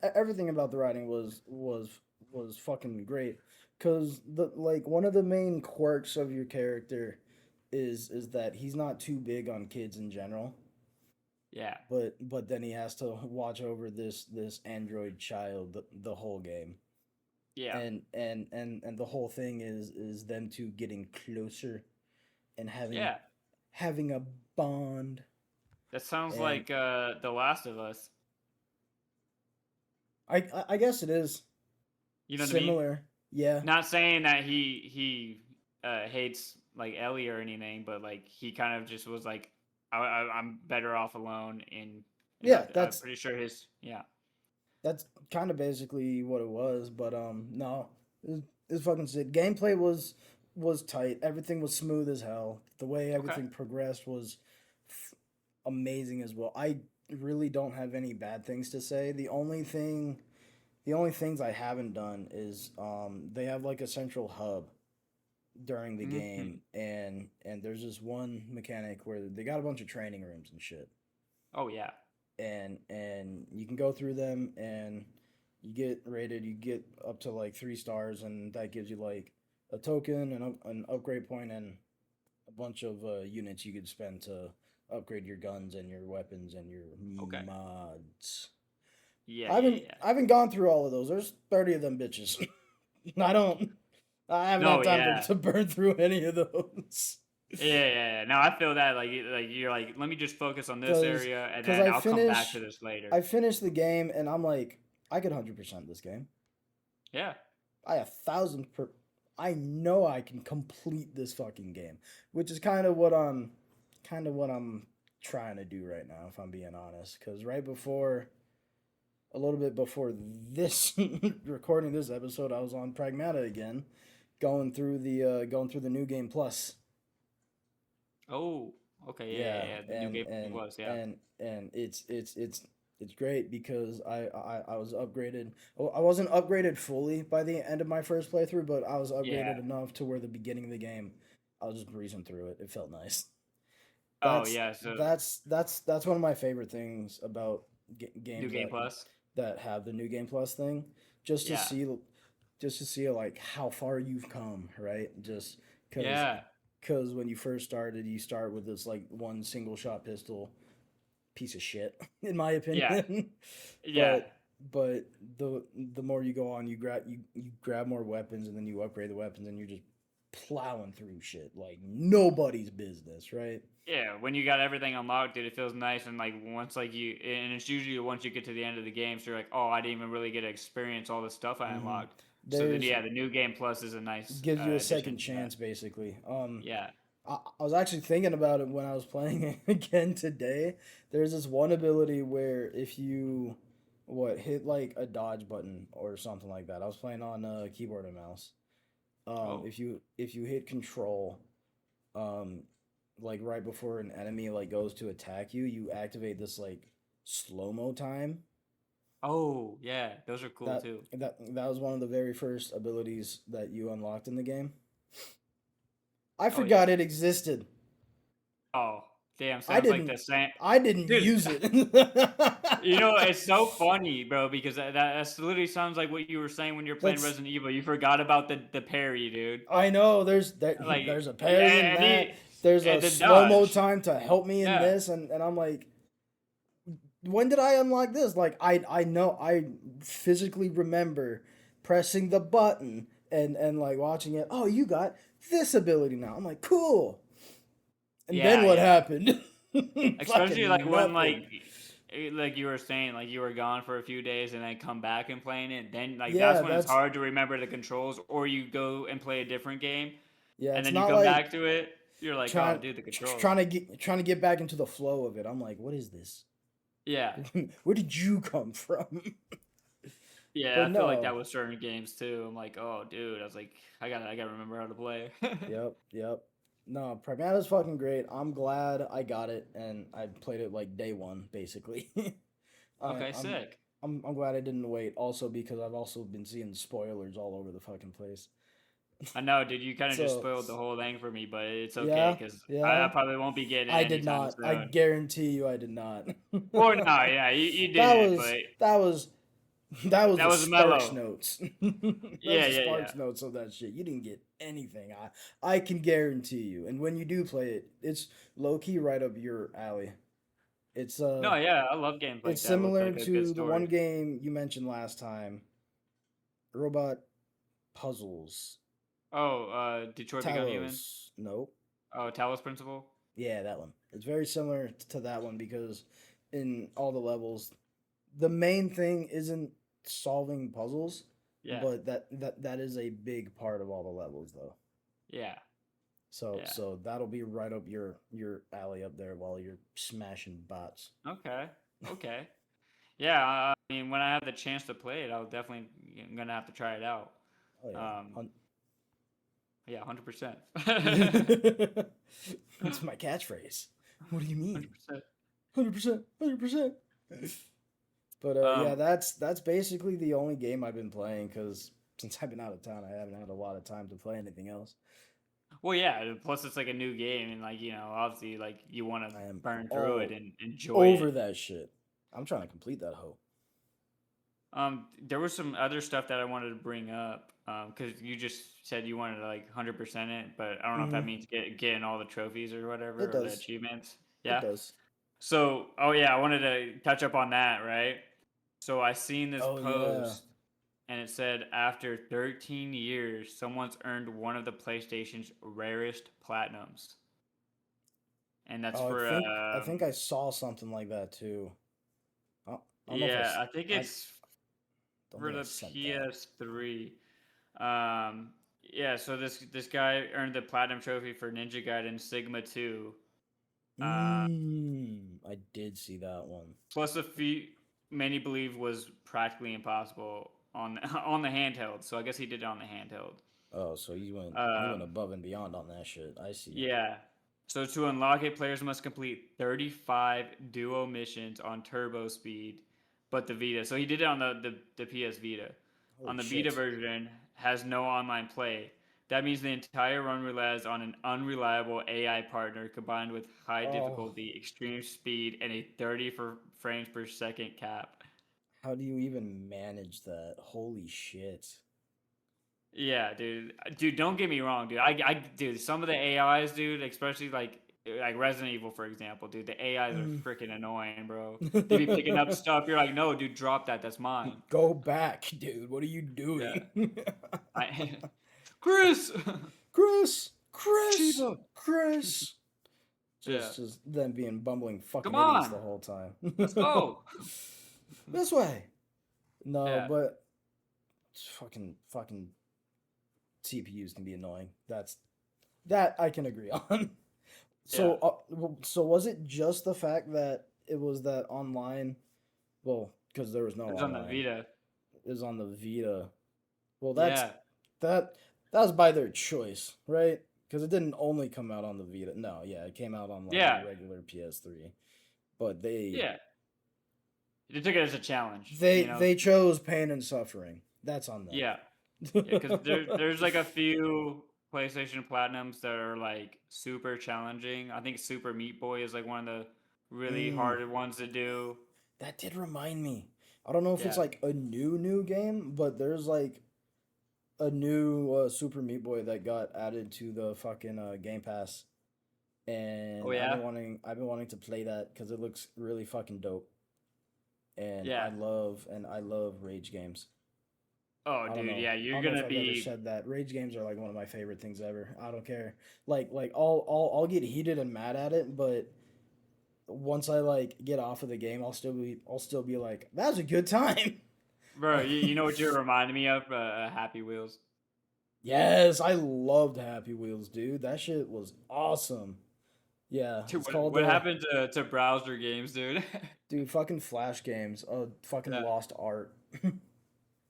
everything about the writing was fucking great. Cause the like one of the main quirks of your character is that he's not too big on kids in general, Yeah, but then he has to watch over this android child the whole game. yeah, And the whole thing is them two getting closer and yeah. having a bond. That sounds And like The Last of Us. I guess it is You know what I mean? similar. Yeah. Not saying that he hates like Ellie or anything, but like he kind of just was like, I'm better off alone. And Yeah, I'm pretty sure his yeah. that's kind of basically what it was. But no, it's fucking sick. Gameplay was tight. Everything was smooth as hell. The way Okay. everything progressed was f- amazing as well. I really don't have any bad things to say. The only things I haven't done is they have like a central hub during the Hmm. game, and there's this one mechanic where they got a bunch of training rooms and shit, Oh yeah. and you can go through them, and you get rated, you get up to like 3 stars, and that gives you like a token and an upgrade point and a bunch of units you could spend to upgrade your guns and your weapons and your Okay. mods. Yeah, I yeah, haven't yeah. I haven't gone through all of those. There's 30 of them bitches. I don't. I haven't No, had time yeah. to burn through any of those. Yeah, yeah, yeah. No, I feel that like you're like, let me just focus on this Cause, area and cause then I'll come back to this later. I finished the game, and I'm like, I could 100% this game. Yeah. I 1,000 per. I know I can complete this fucking game, which is kind of what I'm trying to do right now, if I'm being honest. Cause right before, a little bit before this recording this episode, I was on Pragmata again, going through the new game plus. Oh, okay. Yeah, yeah, Yeah, yeah. The new game plus, yeah. and it's great because I was upgraded. Well, I wasn't upgraded fully by the end of my first playthrough, but I was Yeah. upgraded enough to where the beginning of the game, I was just breezing through it. It felt nice. Oh, yeah. So That's one of my favorite things about new games game plus. that have the new game plus thing, just to Yeah. see just to see like how far you've come, right? Just because Yeah. because when you first started, you start with this like one single shot pistol piece of shit, in my Yeah. opinion. Yeah. but but the more you go on, you grab more weapons, and then you upgrade the weapons, and you're just plowing through shit like nobody's business, right? Yeah, when you got everything unlocked, dude, it feels nice. And like once, like and it's usually once you get to the end of the game, so you're like, oh, I didn't even really get to experience all the stuff I hmm unlocked. So then, There's yeah, the new game plus is a nice gives you a second addition to that. chance, basically. Yeah. I was actually thinking about it when I was playing it again today. There's this one ability where if you hit like a dodge button or something like that. I was playing on keyboard and mouse. Oh. If you hit control, um, like right before an enemy like goes to attack you, you activate this like slow mo time. Oh, yeah, those are cool too. That was one of the very first abilities that you unlocked in the game. I Oh yeah. forgot it existed. Oh, damn, I sounds like didn't the same, I didn't dude. use it. You know, it's so funny, bro, because that literally sounds like what you were saying when you're playing That's Resident Evil. You forgot about the parry, dude. I know Like, there's a yeah, parry in and that. There's a the slow mo dodge. time to help me in Yeah, this, and I'm like, when did I unlock this? Like I know I physically remember pressing the button and like watching it. Oh, you got this ability now. I'm like, cool. And then yeah, what yeah. happened? Especially like Fucking when nothing. like you were saying, like you were gone for a few days and then come back and playing it. Then like that's Yeah, when it's hard to remember the controls, or you go and play a different game, and it's then you not come like back to it. You're like, oh, trying dude, the controls. trying to get back into the flow of it. I'm like, what is this? Yeah. Where did you come from? Yeah, But I feel like that no, with certain games too. I'm like, oh, dude, I was like, I gotta remember how to play. yep, yep. No, Pragmata's fucking great. I'm glad I got it and I played it like day one, basically. I, Okay, I'm sick. I'm glad I didn't wait. Also because I've also been seeing spoilers all over the fucking place. I know, dude. You kind of just So spoiled the whole thing for me, but it's okay yeah, because I yeah. probably won't be getting it I did anytime not. I soon. guarantee you, I did not. Or no, yeah, you that didn't, was but that was that was that the was Sparks mellow. notes. that was Yeah, the yeah, yeah. Sparks notes of that shit. You didn't get anything. I can guarantee you. And when you do play it, it's low key right up your alley. It's No, yeah, I love games it's like that with similar like a good to the one story. game you mentioned last time, Robot Puzzles. Oh, Detroit Become Human. Talos. Nope. Oh, Talos Principle. Yeah, that one. It's very similar to that one because in all the levels, the main thing isn't solving puzzles, Yeah, but that is a big part of all the levels though. yeah, So yeah. so that'll be right up your alley up there while you're smashing bots. Okay, okay. Yeah, I mean, when I have the chance to play it, I'll definitely I'm gonna have to try it out. Oh yeah. Um, yeah, 100%. It's my catchphrase. What do you mean? 100%. 100%, 100%. But yeah, Um, that's basically the only game I've been playing because since I've been out of town, I haven't had a lot of time to play anything else. well, yeah. Plus, it's like a new game, and like obviously, like you want to I am burn through it all and enjoy over it. that shit. I'm trying to complete that hoe. There was some other stuff that I wanted to bring up. Because you just said you wanted to like 100% it, but I don't know if that Hmm. means getting all the trophies or It whatever or the does. achievements. It Yeah. does. So, oh yeah, I wanted to touch up on that, right? So I seen this Oh yeah. post and it said after 13 years, someone's earned one of the PlayStation's rarest platinums. And that's Oh, for I think I saw something like that too. I don't know if yeah, I think I it's don't for think I the sent that. PS3. Um yeah, so this guy earned the platinum trophy for Ninja Gaiden Sigma 2. Uh I did see that one. plus a feat many believe was practically impossible on on the handheld. So I guess he did it on the handheld. Oh, so he went Um, above and beyond on that shit. I see. yeah. So to unlock it, players must complete 35 duo missions on turbo speed, but the Vita. So he did it on the PS Vita. On Holy the Vita shit. version, has no online play. That means the entire run relies on an unreliable AI partner combined with high Oh, difficulty, extreme speed, and a 30 frames per second cap. how do you even manage that? Holy shit. Yeah, dude. Dude, don't get me wrong, dude. Dude, some of the AIs, dude, especially like Resident Evil, for example, dude, the AIs are Mm. freaking annoying, bro. They be picking up stuff. You're like, no, dude, drop that. That's mine. Go back, dude. What are you Yeah. doing? I, Chris, Chris, Chris, Shiva. Chris. Yeah. Just them being bumbling Come fucking idiots the on, whole time. let's go. This way. No, Yeah. but fucking CPUs can be annoying. That I can agree on. Yeah. So was it just the fact that it was that online? Well, because there was no It's on the online. Vita. It was on the Vita. Well, Yeah. that that was by their choice, right? Because it didn't only come out on the Vita. No, yeah, it came out on like the Yeah. regular PS3. But they Yeah. They took it as a challenge, they you know? they chose pain and suffering. That's on them. Yeah. Yeah, because there's like a few PlayStation Platinums that are like super challenging. I think Super Meat Boy is like one of the really Mm, hard ones to do. that did remind me. I don't know if it's Yeah. like a new game, but there's like a new Super Meat Boy that got added to the fucking Game Pass, Oh and yeah. I've been wanting to play that because it looks really fucking dope, and Yeah. I love rage games. Oh I don't dude, know. yeah, I you're don't know if gonna I've ever be said that. Rage games are like one of my favorite things ever. I don't care. Like I'll get heated and mad at it, but once I like get off of the game, I'll still be like, that was a good time. bro. You know what you're reminding me of? Happy Wheels. Yes, I loved Happy Wheels, dude. That shit was awesome. Yeah, Dude, it's called what happened to browser games, dude? dude, fucking Flash games. Oh, fucking Yeah. lost art.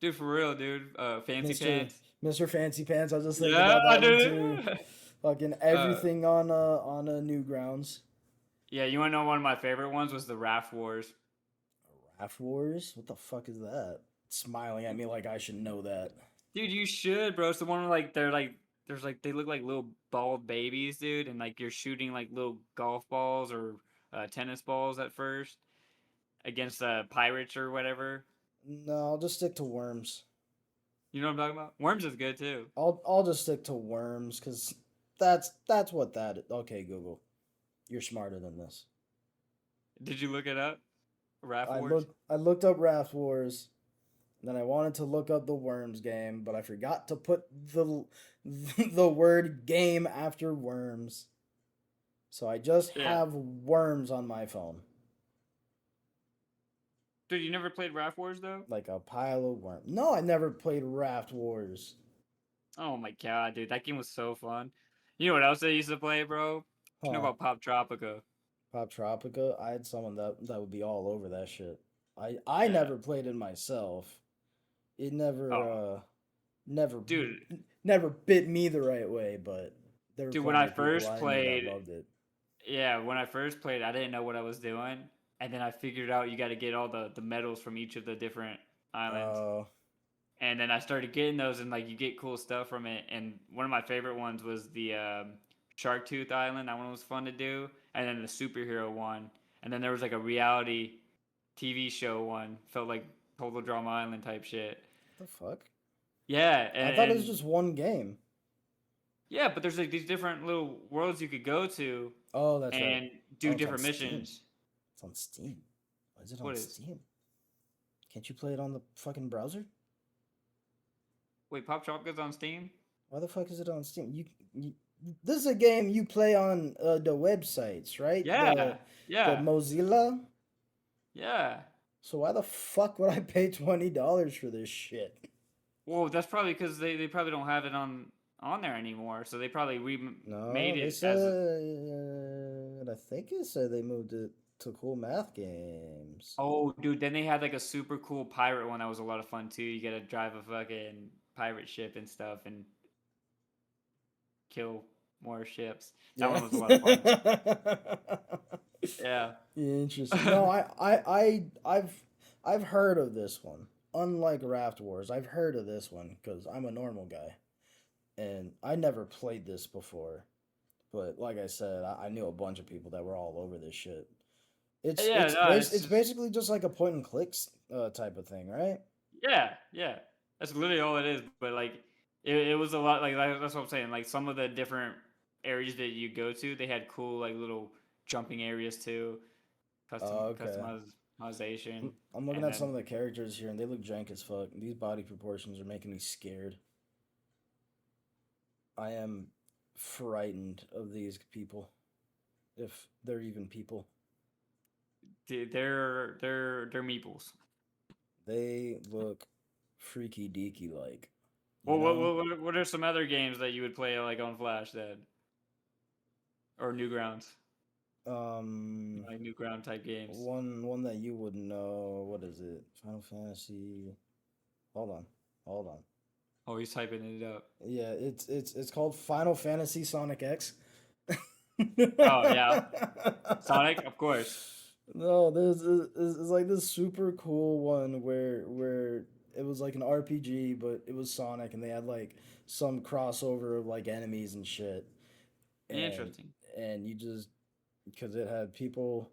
Dude, for real, dude. Fancy Mr. pants. Mr. Fancy Pants. I was just thinking Yeah, about that one too. dude. Fucking uh, everything on Newgrounds. yeah, you wanna know one of my favorite ones was the Raft Wars. Raft Wars? What the fuck is that? Smiling at me like I should know that. Dude, you should, bro. It's the one where like they're like there's like they look like little bald babies, dude, and like you're shooting like little golf balls or tennis balls at first against pirates or whatever. No, I'll just stick to Worms. You know what I'm talking about? Worms is good too. I'll just stick to Worms because that's what that is. Okay, Google, you're smarter than this. Did you look it up? Raft I Wars? looked up Raft Wars. Then I wanted to look up the Worms game, but I forgot to put the word game after Worms. So I just Yeah. have Worms on my phone. Dude, you never played Raft Wars though? Like a pile of worms. No, I never played Raft Wars. Oh my god, dude, that game was so fun. You know what else I used to play, bro? You know Huh. about Pop Tropica? Pop Tropica. I had someone that would be all over that shit. I Yeah. never played it myself. It never Oh, never dude, never bit me the right way, but there were dude, when plenty I of people first I knew that played, loved it. yeah, when I first played, I didn't know what I was doing, and then I figured out you got to get all the medals from each of the different islands, Uh and then I started getting those, and like you get cool stuff from it. And one of my favorite ones was the Shark Tooth Island. That one was fun to do, and then the superhero one, and then there was like a reality TV show one. Felt like Total Drama Island type shit. the fuck? Yeah, I thought it was and just one game. yeah, but there's like these different little worlds you could go to Oh, that's right. and do Oh, it's on different Steam. missions. It's on Steam. Why is it on What is? Steam? Can't you play it on the fucking browser? Wait, Pop Tropica's on Steam? Why the fuck is it on Steam? You this is a game you play on the websites, right? Yeah, The yeah, Mozilla. yeah. So why the fuck would I pay $20 for this shit? Well, that's probably because they probably don't have it on there anymore. So they probably No, remade they it said. as I think it said they moved it to Cool Math Games. oh, dude. Then they had like a super cool pirate one that was a lot of fun too. You get to drive a fucking pirate ship and stuff and kill more ships. That Yeah. one was a lot of fun. Yeah. Interesting. No, I've heard of this one. Unlike Raft Wars, I've heard of this one because I'm a normal guy, and I never played this before. But like I said, I knew a bunch of people that were all over this shit. Yeah, no, it's It's just basically just like a point and clicks type of thing, right? yeah, yeah. That's literally all it is. But like, it was a lot. Like that's what I'm saying. Like some of the different areas that you go to, they had cool like little jumping areas too, Okay. customization, I'm looking and at some then of the characters here, and they look jank as fuck. These body proportions are making me scared. I am frightened of these people, if they're even people. they're meeples. They look freaky deaky like, you Well, know? what are some other games that you would play like on Flash then, or Newgrounds, Um, like Newground type games? one that you would know. What is it? Final Fantasy. Hold on, hold on. Oh, he's typing it up. Yeah, it's called Final Fantasy Sonic X. Oh yeah, Sonic, of course. No, it's like this super cool one where it was like an RPG, but it was Sonic, and they had like some crossover of like enemies and shit, and Interesting. and you just because it had people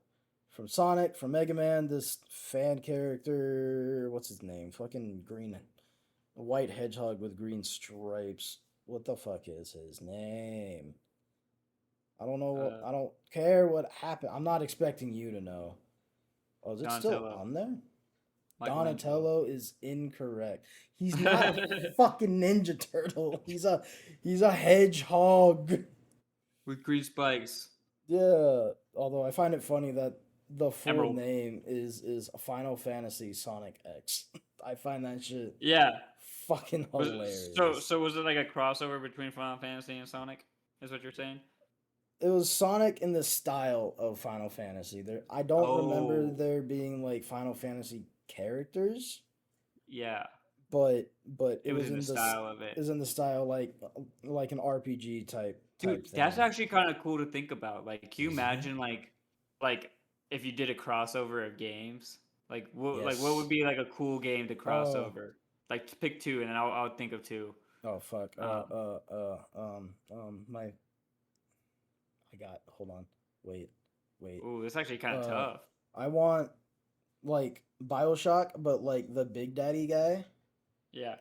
from Sonic, from Mega Man, this fan character, what's his name? Fucking green, white hedgehog with green stripes. What the fuck is his name? I don't know. Uh, I don't care what happened. I'm not expecting you to know. Oh, is it still Donatello, on there? Michelangelo. Donatello is incorrect. He's not a fucking Ninja Turtle. He's a hedgehog. With green spikes. Yeah. Although I find it funny that the full Emerald. name is Final Fantasy Sonic X. I find that shit Yeah. fucking hilarious. So was it like a crossover between Final Fantasy and Sonic? Is what you're saying? It was Sonic in the style of Final Fantasy. I don't remember Oh, there being like Final Fantasy characters, yeah. but it It was was in the in this style of it. is in the style like an RPG type Dude, that's thing. actually kind of cool to think about. Like, can you Yeah. imagine like if you did a crossover of games? What would Yes. be like a cool game to Oh. crossover? Like pick two, and then I'll think of two. Oh fuck. Um, My I got. Hold on. Wait. Wait. ooh, it's actually kind of Uh, tough. I want like BioShock, but like the Big Daddy guy. Yeah.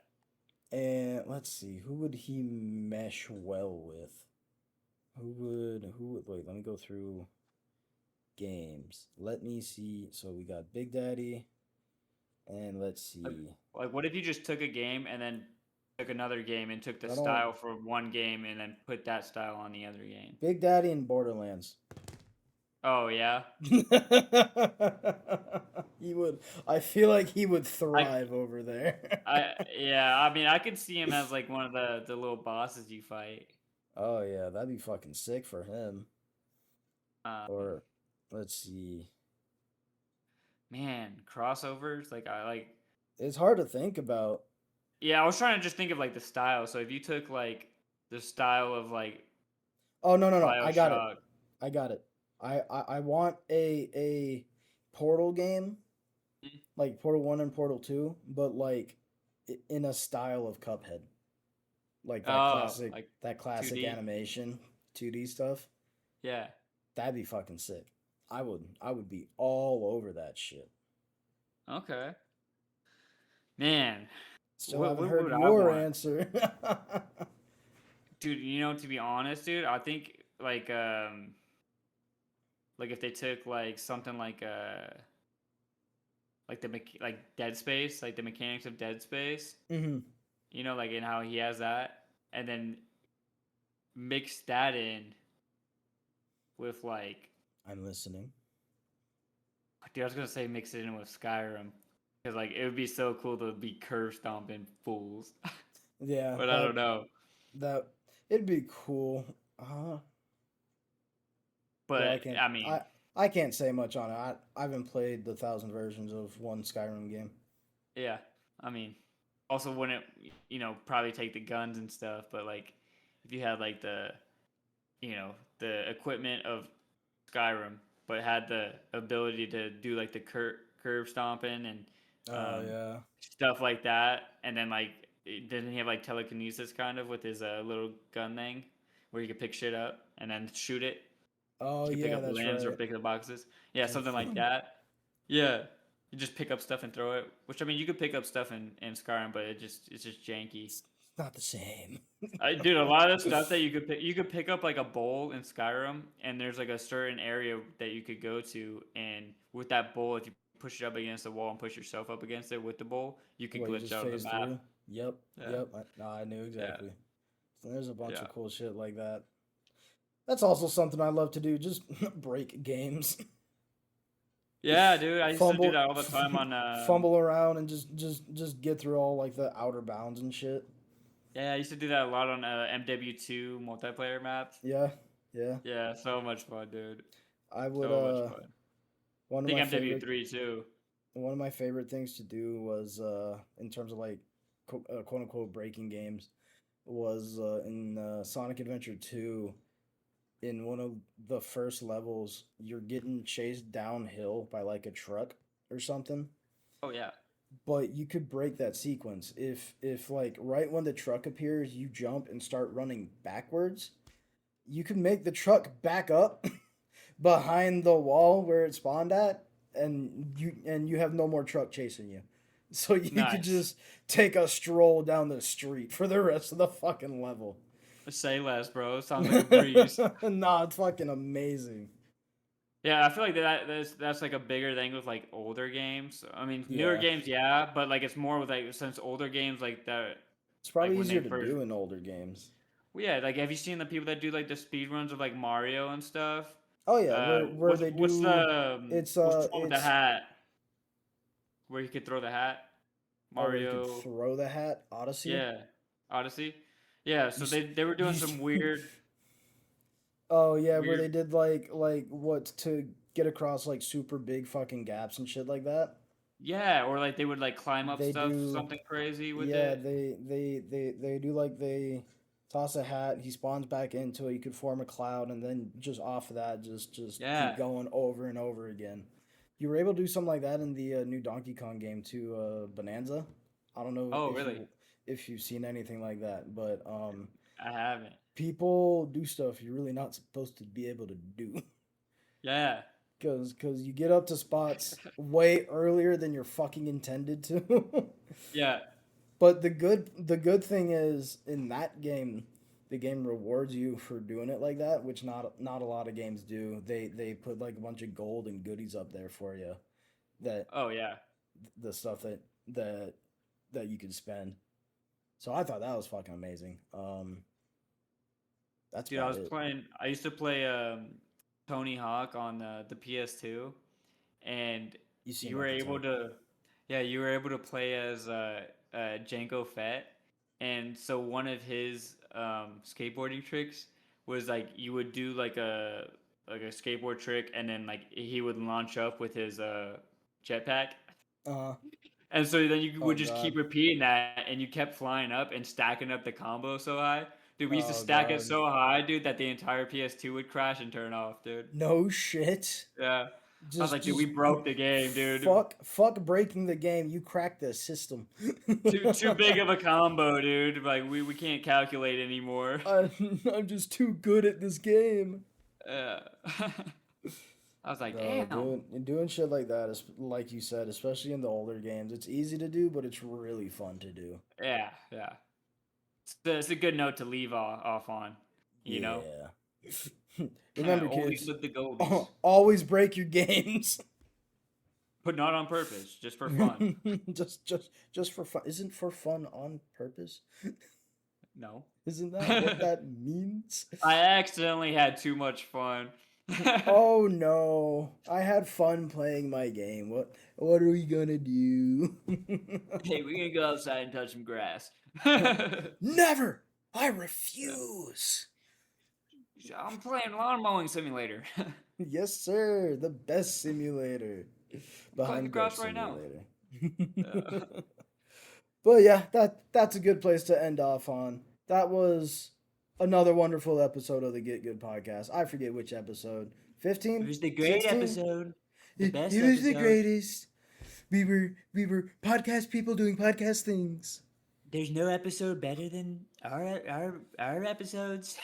And let's see, who would he mesh well with? Who would wait, let me go through games. Let me see. So we got Big Daddy and let's Like, see. like, what if you just took a game and then took another game and took the I don't style for one game and then put that style on the other game? Big Daddy and Borderlands. Oh yeah. He would I feel like he would I thrive over there. yeah. I mean, I could see him as like one of the little bosses you fight. Oh yeah, that'd be fucking sick for him. Um, Or let's see. man, crossovers. Like I like. It's hard to think about. Yeah, I was trying to just think of like the style. So if you took like the style of like Oh no, I got it. BioShock, I got it. I want a Portal game, mm, like Portal 1 and Portal 2, but like in a style of Cuphead. Like oh, like that two classic D, animation, 2D stuff. yeah, That'd be fucking sick. I would be all over that shit. okay, man, Still haven't what heard would I your want, answer. dude? You know, to be honest, dude, I think like if they took like something like like Dead Space, like the mechanics of Dead Space, Hmm. you know, like in how he has that, and then mix that in with like, I'm listening. dude, I was gonna say mix it in with Skyrim, because like it would be so cool to be curve stomping fools, Yeah, but I don't know. that it'd be cool. Well, But I mean, I can't say much on it. I haven't played the 1,000 versions of one Skyrim game. yeah, I mean, also wouldn't probably take the guns and stuff, but like if you had like the equipment of Skyrim, but had the ability to do like the curve stomping and Oh um, yeah. stuff like that, and then like didn't he have like telekinesis kind of with his little gun thing where you could pick shit up and then shoot it? Oh You could pick yeah, up that's limbs or right. pick up boxes. Yeah, It's like something like that. Yeah, you just pick up stuff and throw it. Which I mean, you could pick up stuff in Skyrim, but it's just janky. it's not the same. Dude, a lot of the stuff that you could pick up like a bowl in Skyrim, and there's like a certain area that you could go to, and with that bowl, if you push it up against the wall and push yourself up against it with the bowl, you could Where you glitch just out of the phase map. through. Yep, Yeah, yep. No, I knew yeah, exactly. So there's a bunch yeah, of cool shit like that. That's also something I love to do. Just break games. yeah, dude. I used to do fumble, that all the time on fumble around and just get through all like the outer bounds and shit. yeah, I used to do that a lot on MW2 multiplayer maps. Yeah, yeah. Yeah, so much fun, dude. I would So much fun. one I of think my favorite MW3 too. one of my favorite things to do was in terms of like quote unquote breaking games was in Sonic Adventure 2. In one of the first levels, you're getting chased downhill by like a truck or something, Oh yeah. but you could break that sequence if like right when the truck appears you jump and start running backwards. You can make the truck back up behind the wall where it spawned at, and you have no more truck chasing you. So you could Nice. just take a stroll down the street for the rest of the fucking level. Say less, bro. Sounds like a breeze. Nah, it's fucking amazing. Yeah, I feel like that's like a bigger thing with like older games. I mean, newer Yeah, games, yeah, but like it's more with like since older games like that, it's like probably when they easier to first. do in older games. Well, yeah, like have you seen the people that do like the speed runs of like Mario and stuff? Oh yeah, where they What's do what's the one with the it's hat where you could throw the hat? oh where you can Mario, throw the hat, Odyssey. yeah, Odyssey. Yeah, You so s- they were doing you some weird Oh yeah, where they weird. did like what to get across like super big fucking gaps and shit like that. Yeah, or like they would like climb up They stuff, do, something crazy with yeah, it. they do like they toss a hat, he spawns back into it, you could form a cloud, and then just off of that, just keep Yeah. going over and over again. You were able to do something like that in the new Donkey Kong game too, Bonanza. I don't know Oh, really? if you've seen anything like that, but I haven't. people do stuff you're really not supposed to be able to do. Yeah. Cause you get up to spots way earlier than you're fucking intended to. Yeah. But the good thing is in that game, the game rewards you for doing it like that, which not a lot of games do. They put like a bunch of gold and goodies up there for you, that Oh, yeah. the stuff that that you can spend. So I thought that was fucking amazing. That's Dude, I about was it. playing. I used to play Tony Hawk on the PS2, and You seem you were like the able type. to, yeah, you were able to play as Jango Fett, and so one of his skateboarding tricks was like you would do like a skateboard trick, and then like he would launch up with his jetpack, Uh, and so then you oh would just god. keep repeating that, and you kept flying up and stacking up the combo so high. Dude, we used to Oh stack it god. so high, dude, that the entire PS2 would crash and turn off, dude. No shit. Yeah. I was Just like, dude, we just broke the game, dude. fuck breaking the game. You cracked the system. Too big of a combo, dude. Like we can't calculate anymore. I'm just too good at this game. Yeah. I was like, No, damn. doing shit like that is like you said, especially in the older games. It's easy to do, but it's really fun to do. Yeah, yeah. It's a good note to leave off on, you know? Yeah. Remember, Oldies kids, with the goldies. always break your games. But not on purpose, just for fun. just for fun. Isn't for fun on purpose? No. Isn't that what that means? I accidentally had too much fun. Oh no. I had fun playing my game. What are we gonna do? Hey, we're gonna go outside and touch some grass. Never! I refuse. I'm playing lawn mowing simulator. Yes, sir. The best simulator. Cutting the Behind grass Goat right now. Simulator. But yeah, that's a good place to end off on. That was another wonderful episode of the Get Good podcast. I forget which episode. It 15? was the great 16? episode. The best It was the episode. greatest. We were podcast people doing podcast things. There's no episode better than our episodes.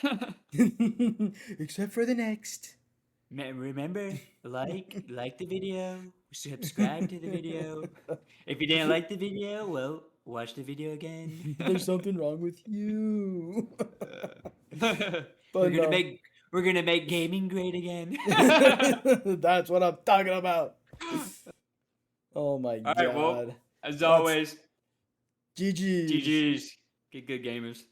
Except for the next. Remember, like the video, subscribe to the video. If you didn't like the video, well, watch the video again. There's something wrong with you. we're But gonna no. make gaming great again. That's what I'm talking about. Oh my All right, well, god. as That's- always, GG. GG's. Get good gamers.